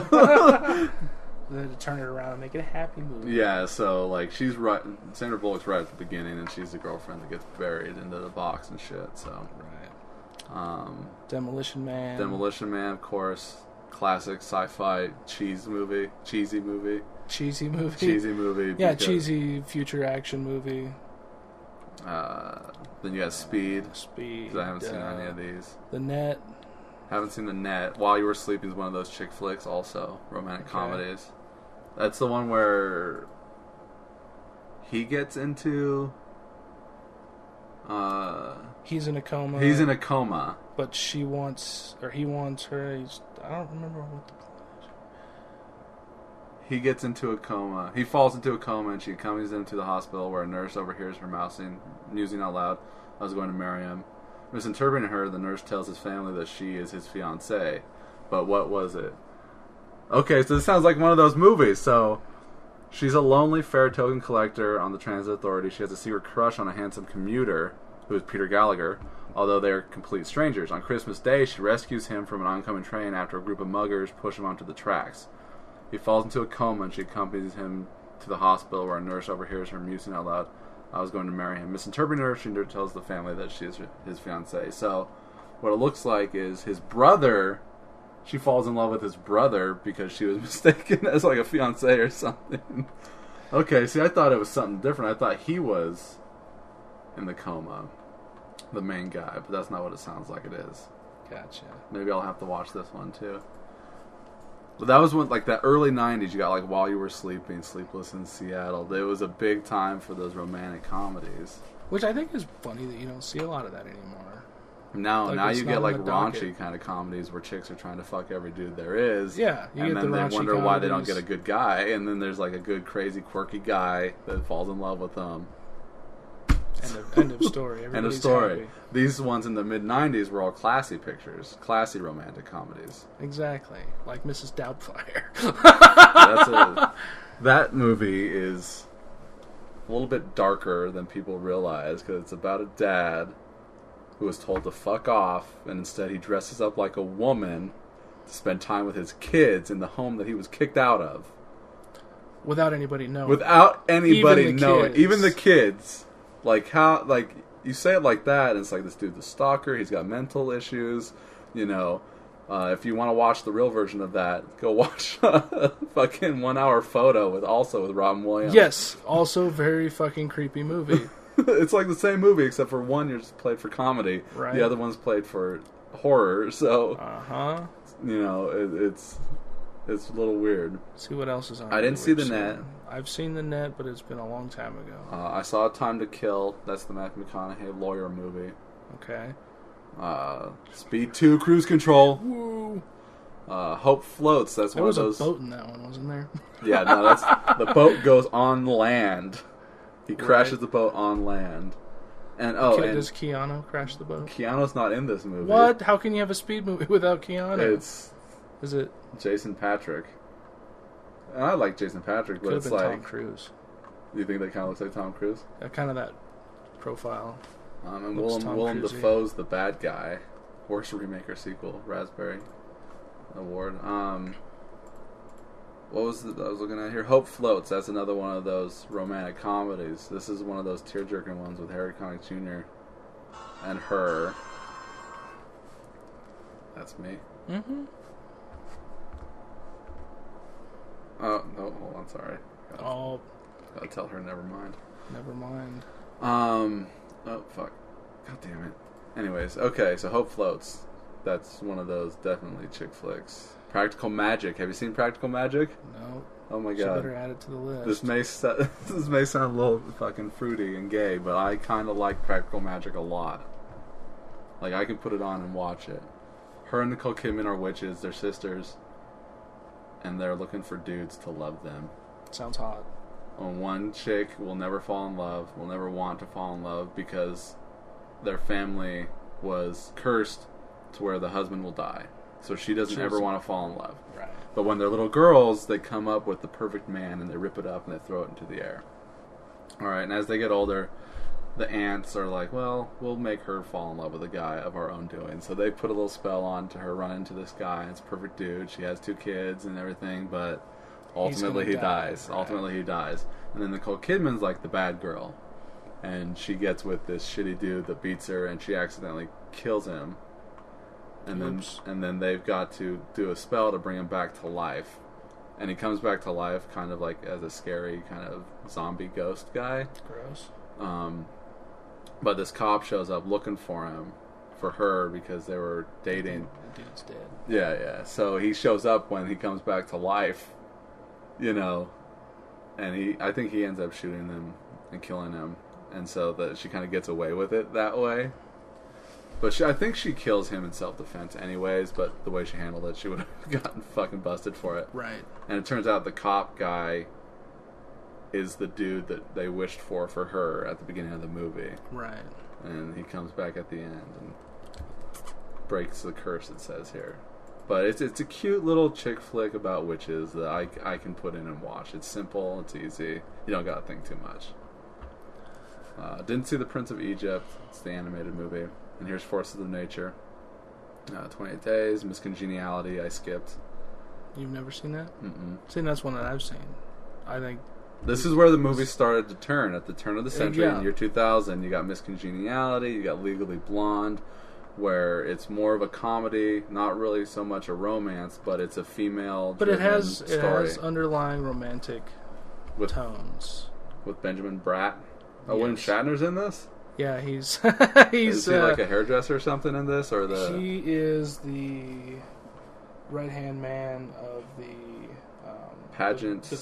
They had to turn it around and make it a happy movie. Yeah, so, like, she's right... Sandra Bullock's right at the beginning, and she's the girlfriend that gets buried into the box and shit, so... Right. Demolition Man. Demolition Man, of course. Classic sci-fi cheesy movie. Cheesy movie. Yeah, cheesy future action movie. Then you got Speed. Because I haven't seen any of these. The Net. Haven't seen The Net. While You Were Sleeping is one of those chick flicks, also. Romantic comedies. That's the one where he gets into... he's in a coma. He's in a coma. But he wants her. I don't remember what the plot is. He gets into a coma. He falls into a coma, and she accompanies him to the hospital, where a nurse overhears her musing out loud, I was going to marry him. Misinterpreting her, the nurse tells his family that she is his fiancée. But what was it? Okay, so this sounds like one of those movies. So, she's a lonely fare token collector on the transit authority. She has a secret crush on a handsome commuter, who is Peter Gallagher, although they are complete strangers. On Christmas Day, she rescues him from an oncoming train after a group of muggers push him onto the tracks. He falls into a coma, and she accompanies him to the hospital, where a nurse overhears her musing out loud, I was going to marry him. Misinterpreting her, she tells the family that she is his fiancée. So, what it looks like is his brother, she falls in love with his brother because she was mistaken as like a fiancée or something. Okay, see, I thought it was something different. I thought he was in the coma, the main guy, but that's not what it sounds like it is. Gotcha. Maybe I'll have to watch this one too. But that was when, like, that early 90s, you got, like, While You Were Sleeping, Sleepless in Seattle. It was a big time for those romantic comedies. Which I think is funny that you don't see a lot of that anymore. No, like, now you get, like, raunchy kind of comedies where chicks are trying to fuck every dude there is. Yeah, you and get then the they wonder why they don't get a good guy, and then there's, like, a good, crazy, quirky guy that falls in love with them. End of story. End of story. Happy. These ones in the mid-90s were all classy pictures. Classy romantic comedies. Exactly. Like Mrs. Doubtfire. That movie is a little bit darker than people realize, because it's about a dad who was told to fuck off, and instead he dresses up like a woman to spend time with his kids in the home that he was kicked out of. Without anybody knowing. Even the kids. Like, how, like, you say it like that, and it's like, this dude's a stalker, he's got mental issues, you know. If you want to watch the real version of that, go watch a fucking 1 hour photo with Robin Williams. Yes, also very fucking creepy movie. It's like the same movie, except for one you're just played for comedy, right. The other one's played for horror, so, you know, it's a little weird. Let's see what else is on. I didn't see The Net. I've seen The Net, but it's been a long time ago. I saw Time to Kill. That's the Matthew McConaughey lawyer movie. Okay. Speed 2, Cruise Control. Woo. Hope Floats. That's one of those. There was a boat in that one, wasn't there? Yeah, no, that's the boat goes on land. He crashes the boat on land. And does Keanu crash the boat? Keanu's not in this movie. What? How can you have a speed movie without Keanu? Is it Jason Patrick? And I like Jason Patrick, but Could it's have been like... Tom Cruise. You think that kind of looks like Tom Cruise? Kind of that profile. And Willem Dafoe's the bad guy. Worst remake or sequel. Raspberry Award. What was I was looking at here? Hope Floats. That's another one of those romantic comedies. This is one of those tear-jerking ones with Harry Connick Jr. and her. That's me. Mm-hmm. Oh, no, hold on, sorry. Oh. Gotta tell her never mind. Never mind. Oh, fuck. God damn it. Anyways, okay, so Hope Floats. That's one of those definitely chick flicks. Practical Magic. Have you seen Practical Magic? No. Oh my So god. better add it to the list. This may sound a little fucking fruity and gay, but I kind of like Practical Magic a lot. Like, I can put it on and watch it. Her and Nicole Kidman are witches. They're sisters. And they're looking for dudes to love them. Sounds hot. And one chick will never fall in love, will never want to fall in love because their family was cursed to where the husband will die. So she doesn't ever want to fall in love. Right. But when they're little girls, they come up with the perfect man and they rip it up and they throw it into the air. Alright, and as they get older, the aunts are like, well, we'll make her fall in love with a guy of our own doing. So they put a little spell on to her, run into this guy, and it's a perfect dude. She has 2 kids and everything, but ultimately he dies. Right. Ultimately he dies. And then Nicole Kidman's like the bad girl. And she gets with this shitty dude that beats her and she accidentally kills him. And then they've got to do a spell to bring him back to life. And he comes back to life kind of like as a scary kind of zombie ghost guy. Gross. But this cop shows up looking for him, for her, because they were dating. The dude's dead. Yeah. So he shows up when he comes back to life, and I think he ends up shooting them and killing him, and so that she kind of gets away with it that way. But I think she kills him in self-defense anyways, but the way she handled it, she would have gotten fucking busted for it. Right. And it turns out the cop guy is the dude that they wished for her at the beginning of the movie. Right. And he comes back at the end and breaks the curse, it says here. But it's a cute little chick flick about witches that I can put in and watch. It's simple, it's easy. You don't gotta think too much. Didn't see The Prince of Egypt. It's the animated movie. And here's Forces of Nature. 28 Days, Miss Congeniality, I skipped. You've never seen that? Mm-mm. See, that's one that I've seen. I think... This is where the movie started to turn. At the turn of the century, Yeah. in the year 2000, you got Miss Congeniality, you got Legally Blonde, where it's more of a comedy, not really so much a romance, but it's a female But it has story. underlying romantic tones. With Benjamin Bratt. Oh, Yes. William Shatner's in this? Yeah, he's Is he like a hairdresser or something in this, or the? He is the right-hand man of the pageant. The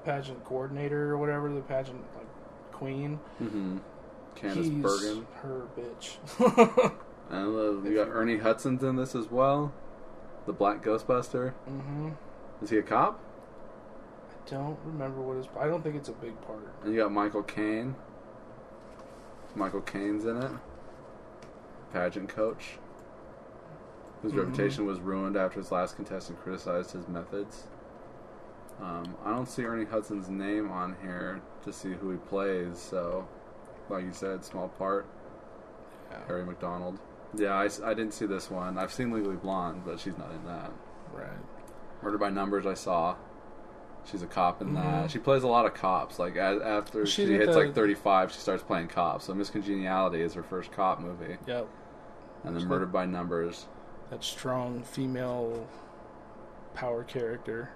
pageant coordinator or whatever. The pageant queen. Mm-hmm. Candace He's Bergen. her bitch. And you got Ernie Hudson's in this as well. The Black Ghostbuster. Mm-hmm. Is he a cop? I don't remember what his... I don't think it's a big part. And you got Michael Caine. Michael Caine's in it. Pageant coach. Whose reputation was ruined after his last contestant criticized his methods. I don't see Ernie Hudson's name on here to see who he plays, so... Like you said, small part. Yeah. Harry McDonald. Yeah, I didn't see this one. I've seen Legally Blonde, but she's not in that. Right. Murder by Numbers, I saw. She's a cop in that. She plays a lot of cops. Like, after she hits 35, she starts playing cops. So Miss Congeniality is her first cop movie. Yep. And then Murder by Numbers. That strong female power character.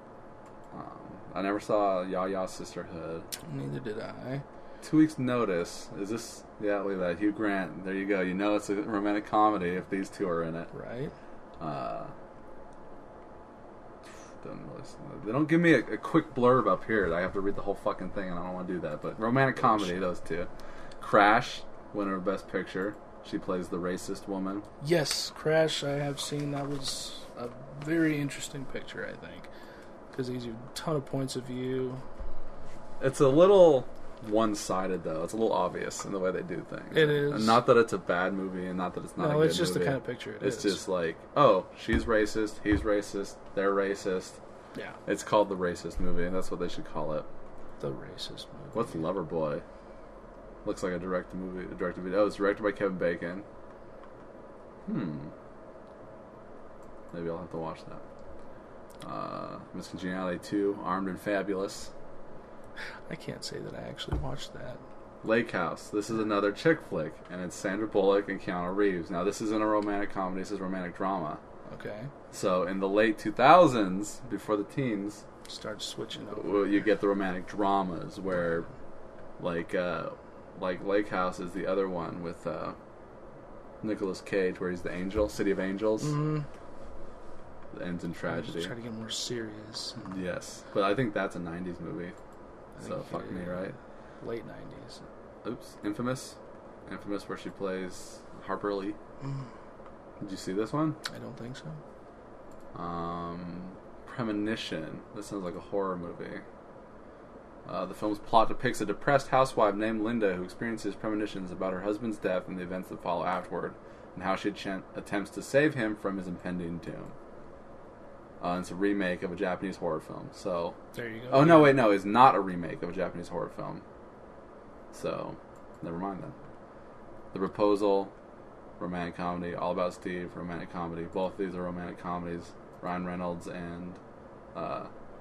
I never saw Ya Sisterhood. Neither did I. 2 Weeks Notice. Is this... Yeah, look at that. Hugh Grant. There you go. You know it's a romantic comedy if these two are in it. Right. They don't give me a quick blurb up here. I have to read the whole fucking thing, and I don't want to do that. But romantic comedy, those two. Crash, winner of Best Picture. She plays the racist woman. Yes, Crash, I have seen. That was a very interesting picture, I think. Because it gives you a ton of points of view. It's a little one-sided, though. It's a little obvious in the way they do things. It is. And not that it's a bad movie, and not that it's not a good movie. No, it's just the kind of picture it is. It's just like, oh, she's racist, he's racist, they're racist. Yeah. It's called The Racist Movie, and that's what they should call it. The Racist Movie. What's Loverboy? Looks like a directed video. Oh, it's directed by Kevin Bacon. Maybe I'll have to watch that. Miss Congeniality 2, Armed and Fabulous. I can't say that I actually watched that. Lake House. This is another chick flick, and it's Sandra Bullock and Keanu Reeves. Now, this isn't a romantic comedy. This is romantic drama. Okay. So, in the late 2000s, before the teens, start switching over. you get the romantic dramas where, like Lake House is the other one with Nicolas Cage, where he's the angel, City of Angels. Mm-hmm. It ends in tragedy. Try to get more serious. Yes, but I think that's a '90s movie. So fuck me, right? Late '90s. Oops, Infamous, where she plays Harper Lee. Did you see this one? I don't think so. Premonition. This sounds like a horror movie. The film's plot depicts a depressed housewife named Linda who experiences premonitions about her husband's death and the events that follow afterward, and how she attempts to save him from his impending doom. It's a remake of a Japanese horror film. So there you go. Oh no, wait, no, it's not a remake of a Japanese horror film. So never mind then. The Proposal, romantic comedy. All About Steve, romantic comedy. Both of these are romantic comedies. Ryan Reynolds and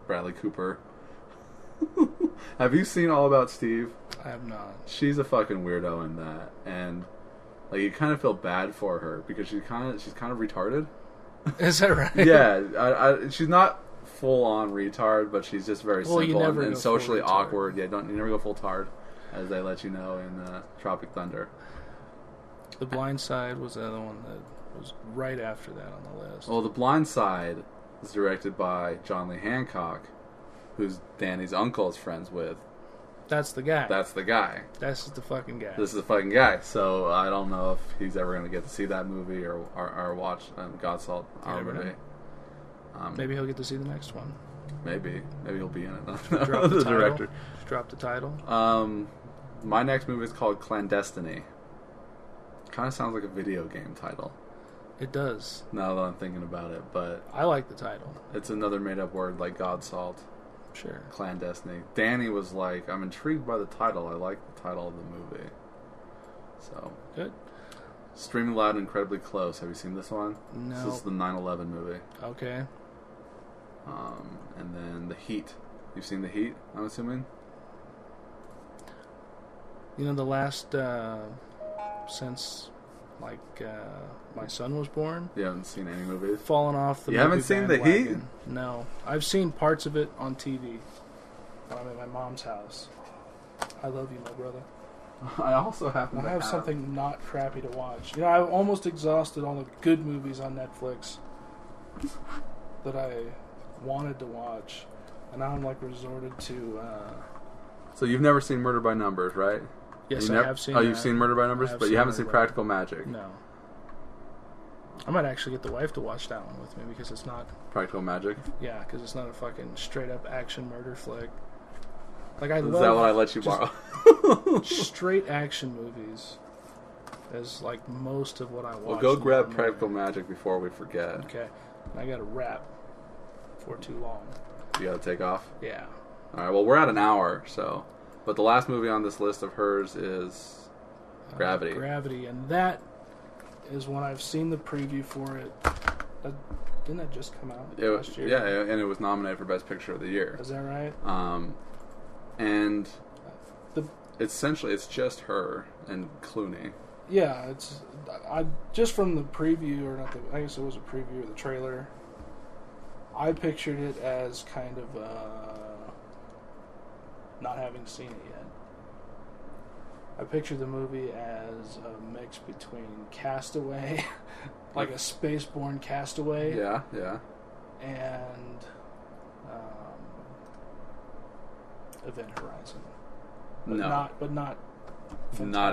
Bradley Cooper. Have you seen All About Steve? I have not. She's a fucking weirdo in that, and like you kind of feel bad for her because she's kind of retarded. Is that right? Yeah, she's not full on retard, but she's just very simple and socially awkward. Yeah, you never go full tard, as they let you know in Tropic Thunder. The Blind Side was the other one that was right after that on the list. Well, The Blind Side is directed by John Lee Hancock, who's Danny's uncle is friends with. That's the guy. That's the guy. This is the fucking guy. This is the fucking guy. So I don't know if he's ever going to get to see that movie or watch God's Salt, our movie. Maybe he'll get to see the next one. Maybe he'll be in it. Drop the director. Drop the title. My next movie is called Clandestiny. Kind of sounds like a video game title. It does. Now that I'm thinking about it, but I like the title. It's another made-up word like God's Salt. Sure. Clandestiny. Danny was like, I'm intrigued by the title. I like the title of the movie. So good. Streaming Loud and Incredibly Close. Have you seen this one? No. This is the 9/11 movie. Okay. And then The Heat. You've seen The Heat, I'm assuming? You know, the last since my son was born. You haven't seen any movies? Fallen off the You haven't seen The Heat? No. I've seen parts of it on TV when I'm at my mom's house. I love you, my brother. I also happen to have something not crappy to watch. You know, I've almost exhausted all the good movies on Netflix that I wanted to watch, and now I'm like resorted to... So you've never seen Murder by Numbers, right? Yes, I have seen. Oh, you've seen Murder by Numbers, but you haven't seen Practical Magic. No. I might actually get the wife to watch that one with me because it's not Practical Magic. Yeah, because it's not a fucking straight up action murder flick. Like Is that what I let you borrow? Straight action movies is like most of what I watch. Well, go grab Practical Magic before we forget. Okay, I got to wrap for too long. You got to take off. Yeah. All right. Well, we're at an hour, so. But the last movie on this list of hers is Gravity. Gravity, and that is when I've seen the preview for it. Didn't that just come out last year? Yeah, and it was nominated for Best Picture of the Year. Is that right? And essentially it's just her and Clooney. Yeah, I just from the preview, or not I guess it was a preview of the trailer. I pictured it as kind of not having seen it yet. I pictured the movie as a mix between Castaway, like a space-borne Castaway. Yeah. And Event Horizon. But not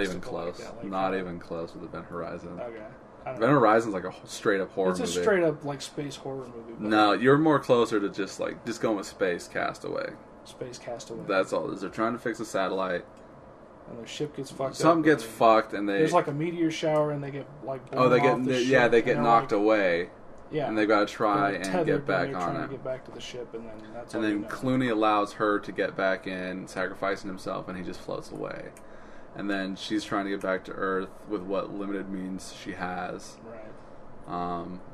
even close. Like not even close with Event Horizon. Okay. Event Horizon's like a straight up horror movie. It's a straight up like space horror movie. No, you're more closer to just going with Space Castaway. Space Castaway. That's all. They're trying to fix a satellite. And their ship gets fucked up. Something gets fucked, and there's like a meteor shower, and they get like blown they get off the ship, knocked away. Yeah. And they've got to try and get back on trying it. To get back to the ship, and then that's. And then Clooney allows her to get back in, sacrificing himself, and he just floats away. And then she's trying to get back to Earth with what limited means she has. Right.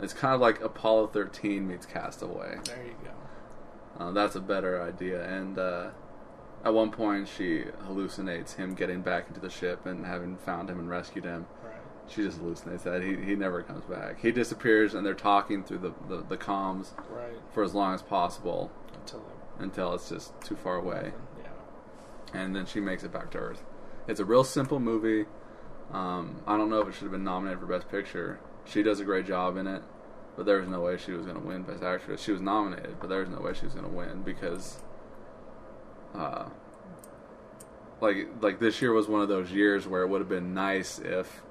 It's kind of like Apollo 13 meets Castaway. There you go. That's a better idea. And at one point, she hallucinates him getting back into the ship and having found him and rescued him. Right. She just hallucinates that. He never comes back. He disappears, and they're talking through the comms right. for as long as possible. Until it's just too far away. Yeah. And then she makes it back to Earth. It's a real simple movie. I don't know if it should have been nominated for Best Picture. She does a great job in it, but there was no way she was going to win Best Actress. She was nominated, but there was no way she was going to win because, like this year was one of those years where it would have been nice if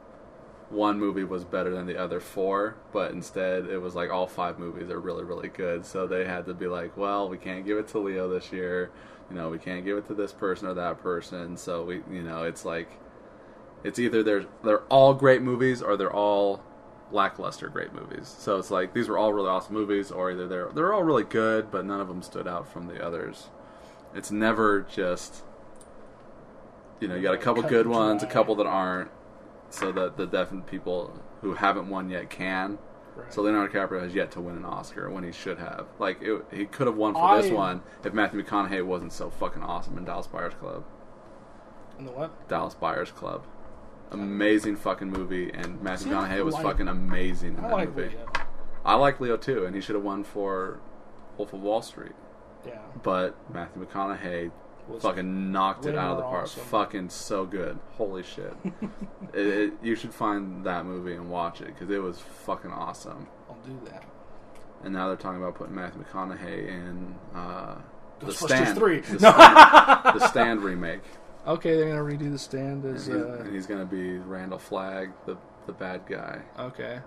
one movie was better than the other 4, but instead it was like all 5 movies are really, really good. So they had to be like, well, we can't give it to Leo this year. We can't give it to this person or that person. So we, it's like, it's either they're all great movies or they're all lackluster great movies. So it's like these were all really awesome movies, or either they're all really good, but none of them stood out from the others. It's never just, you got a couple good ones, a couple that aren't, so that the definite people who haven't won yet can. Right. So Leonardo DiCaprio has yet to win an Oscar when he should have. Like, he could have won for this one if Matthew McConaughey wasn't so fucking awesome in Dallas Buyers Club. In the what? Dallas Buyers Club. Amazing fucking movie, and Matthew McConaughey was fucking amazing in that movie. Leo. I like Leo too, and he should have won for Wolf of Wall Street. Yeah. But Matthew McConaughey fucking knocked it out of the park. Awesome. Fucking so good. Holy shit. You should find that movie and watch it, because it was fucking awesome. I'll do that. And now they're talking about putting Matthew McConaughey in The Ghostbusters Stand. 3. The Stand remake. Okay, they're going to redo The Stand as... And he's going to be Randall Flagg, the bad guy. Okay.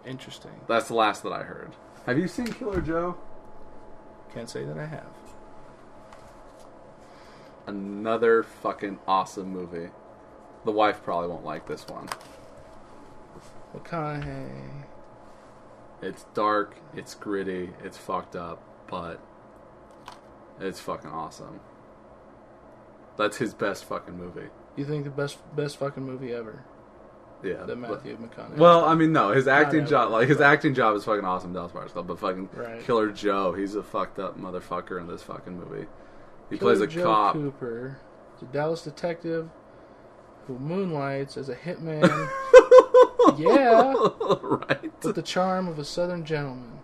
Interesting. That's the last that I heard. Have you seen Killer Joe? Can't say that I have. Another fucking awesome movie. The wife probably won't like this one. McConaughey. It's dark, it's gritty, it's fucked up, but it's fucking awesome. That's his best fucking movie. You think the best fucking movie ever? Yeah. That Matthew McConaughey. Well, I mean, no, his acting job, acting job is fucking awesome. Dallas Buyers Club, but fucking right. Killer Joe, he's a fucked up motherfucker in this fucking movie. He Killer plays a Joe cop. Cooper, the Dallas detective who moonlights as a hitman. Yeah, right. with the charm of a Southern gentleman.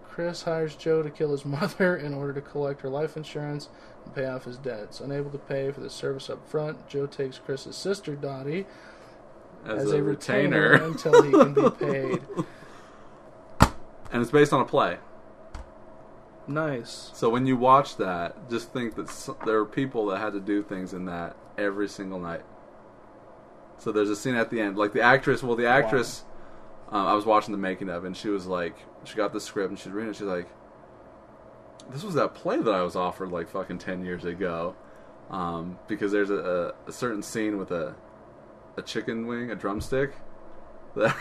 Chris hires Joe to kill his mother in order to collect her life insurance and pay off his debts. Unable to pay for the service up front, Joe takes Chris's sister Dottie as a retainer until he can be paid. And it's based on a play. Nice. So when you watch that, just think that there are people that had to do things in that every single night. So there's a scene at the end, like the actress. Wow. I was watching the making of, and she was like, she got the script and she's reading it. She's like, "This was that play that I was offered like fucking 10 years ago." Because there's a certain scene with a chicken wing, a drumstick. That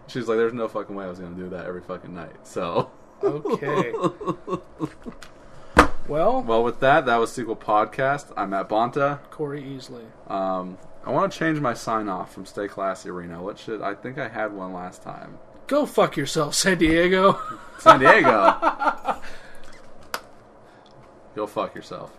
she's like, "There's no fucking way I was gonna do that every fucking night." So. Okay. Well, with that was Sequel Podcast. I'm Matt Bonta. Cory Easley. I want to change my sign off from Stay Classy Reno. I think I had one last time. Go fuck yourself, San Diego. San Diego. Go fuck yourself.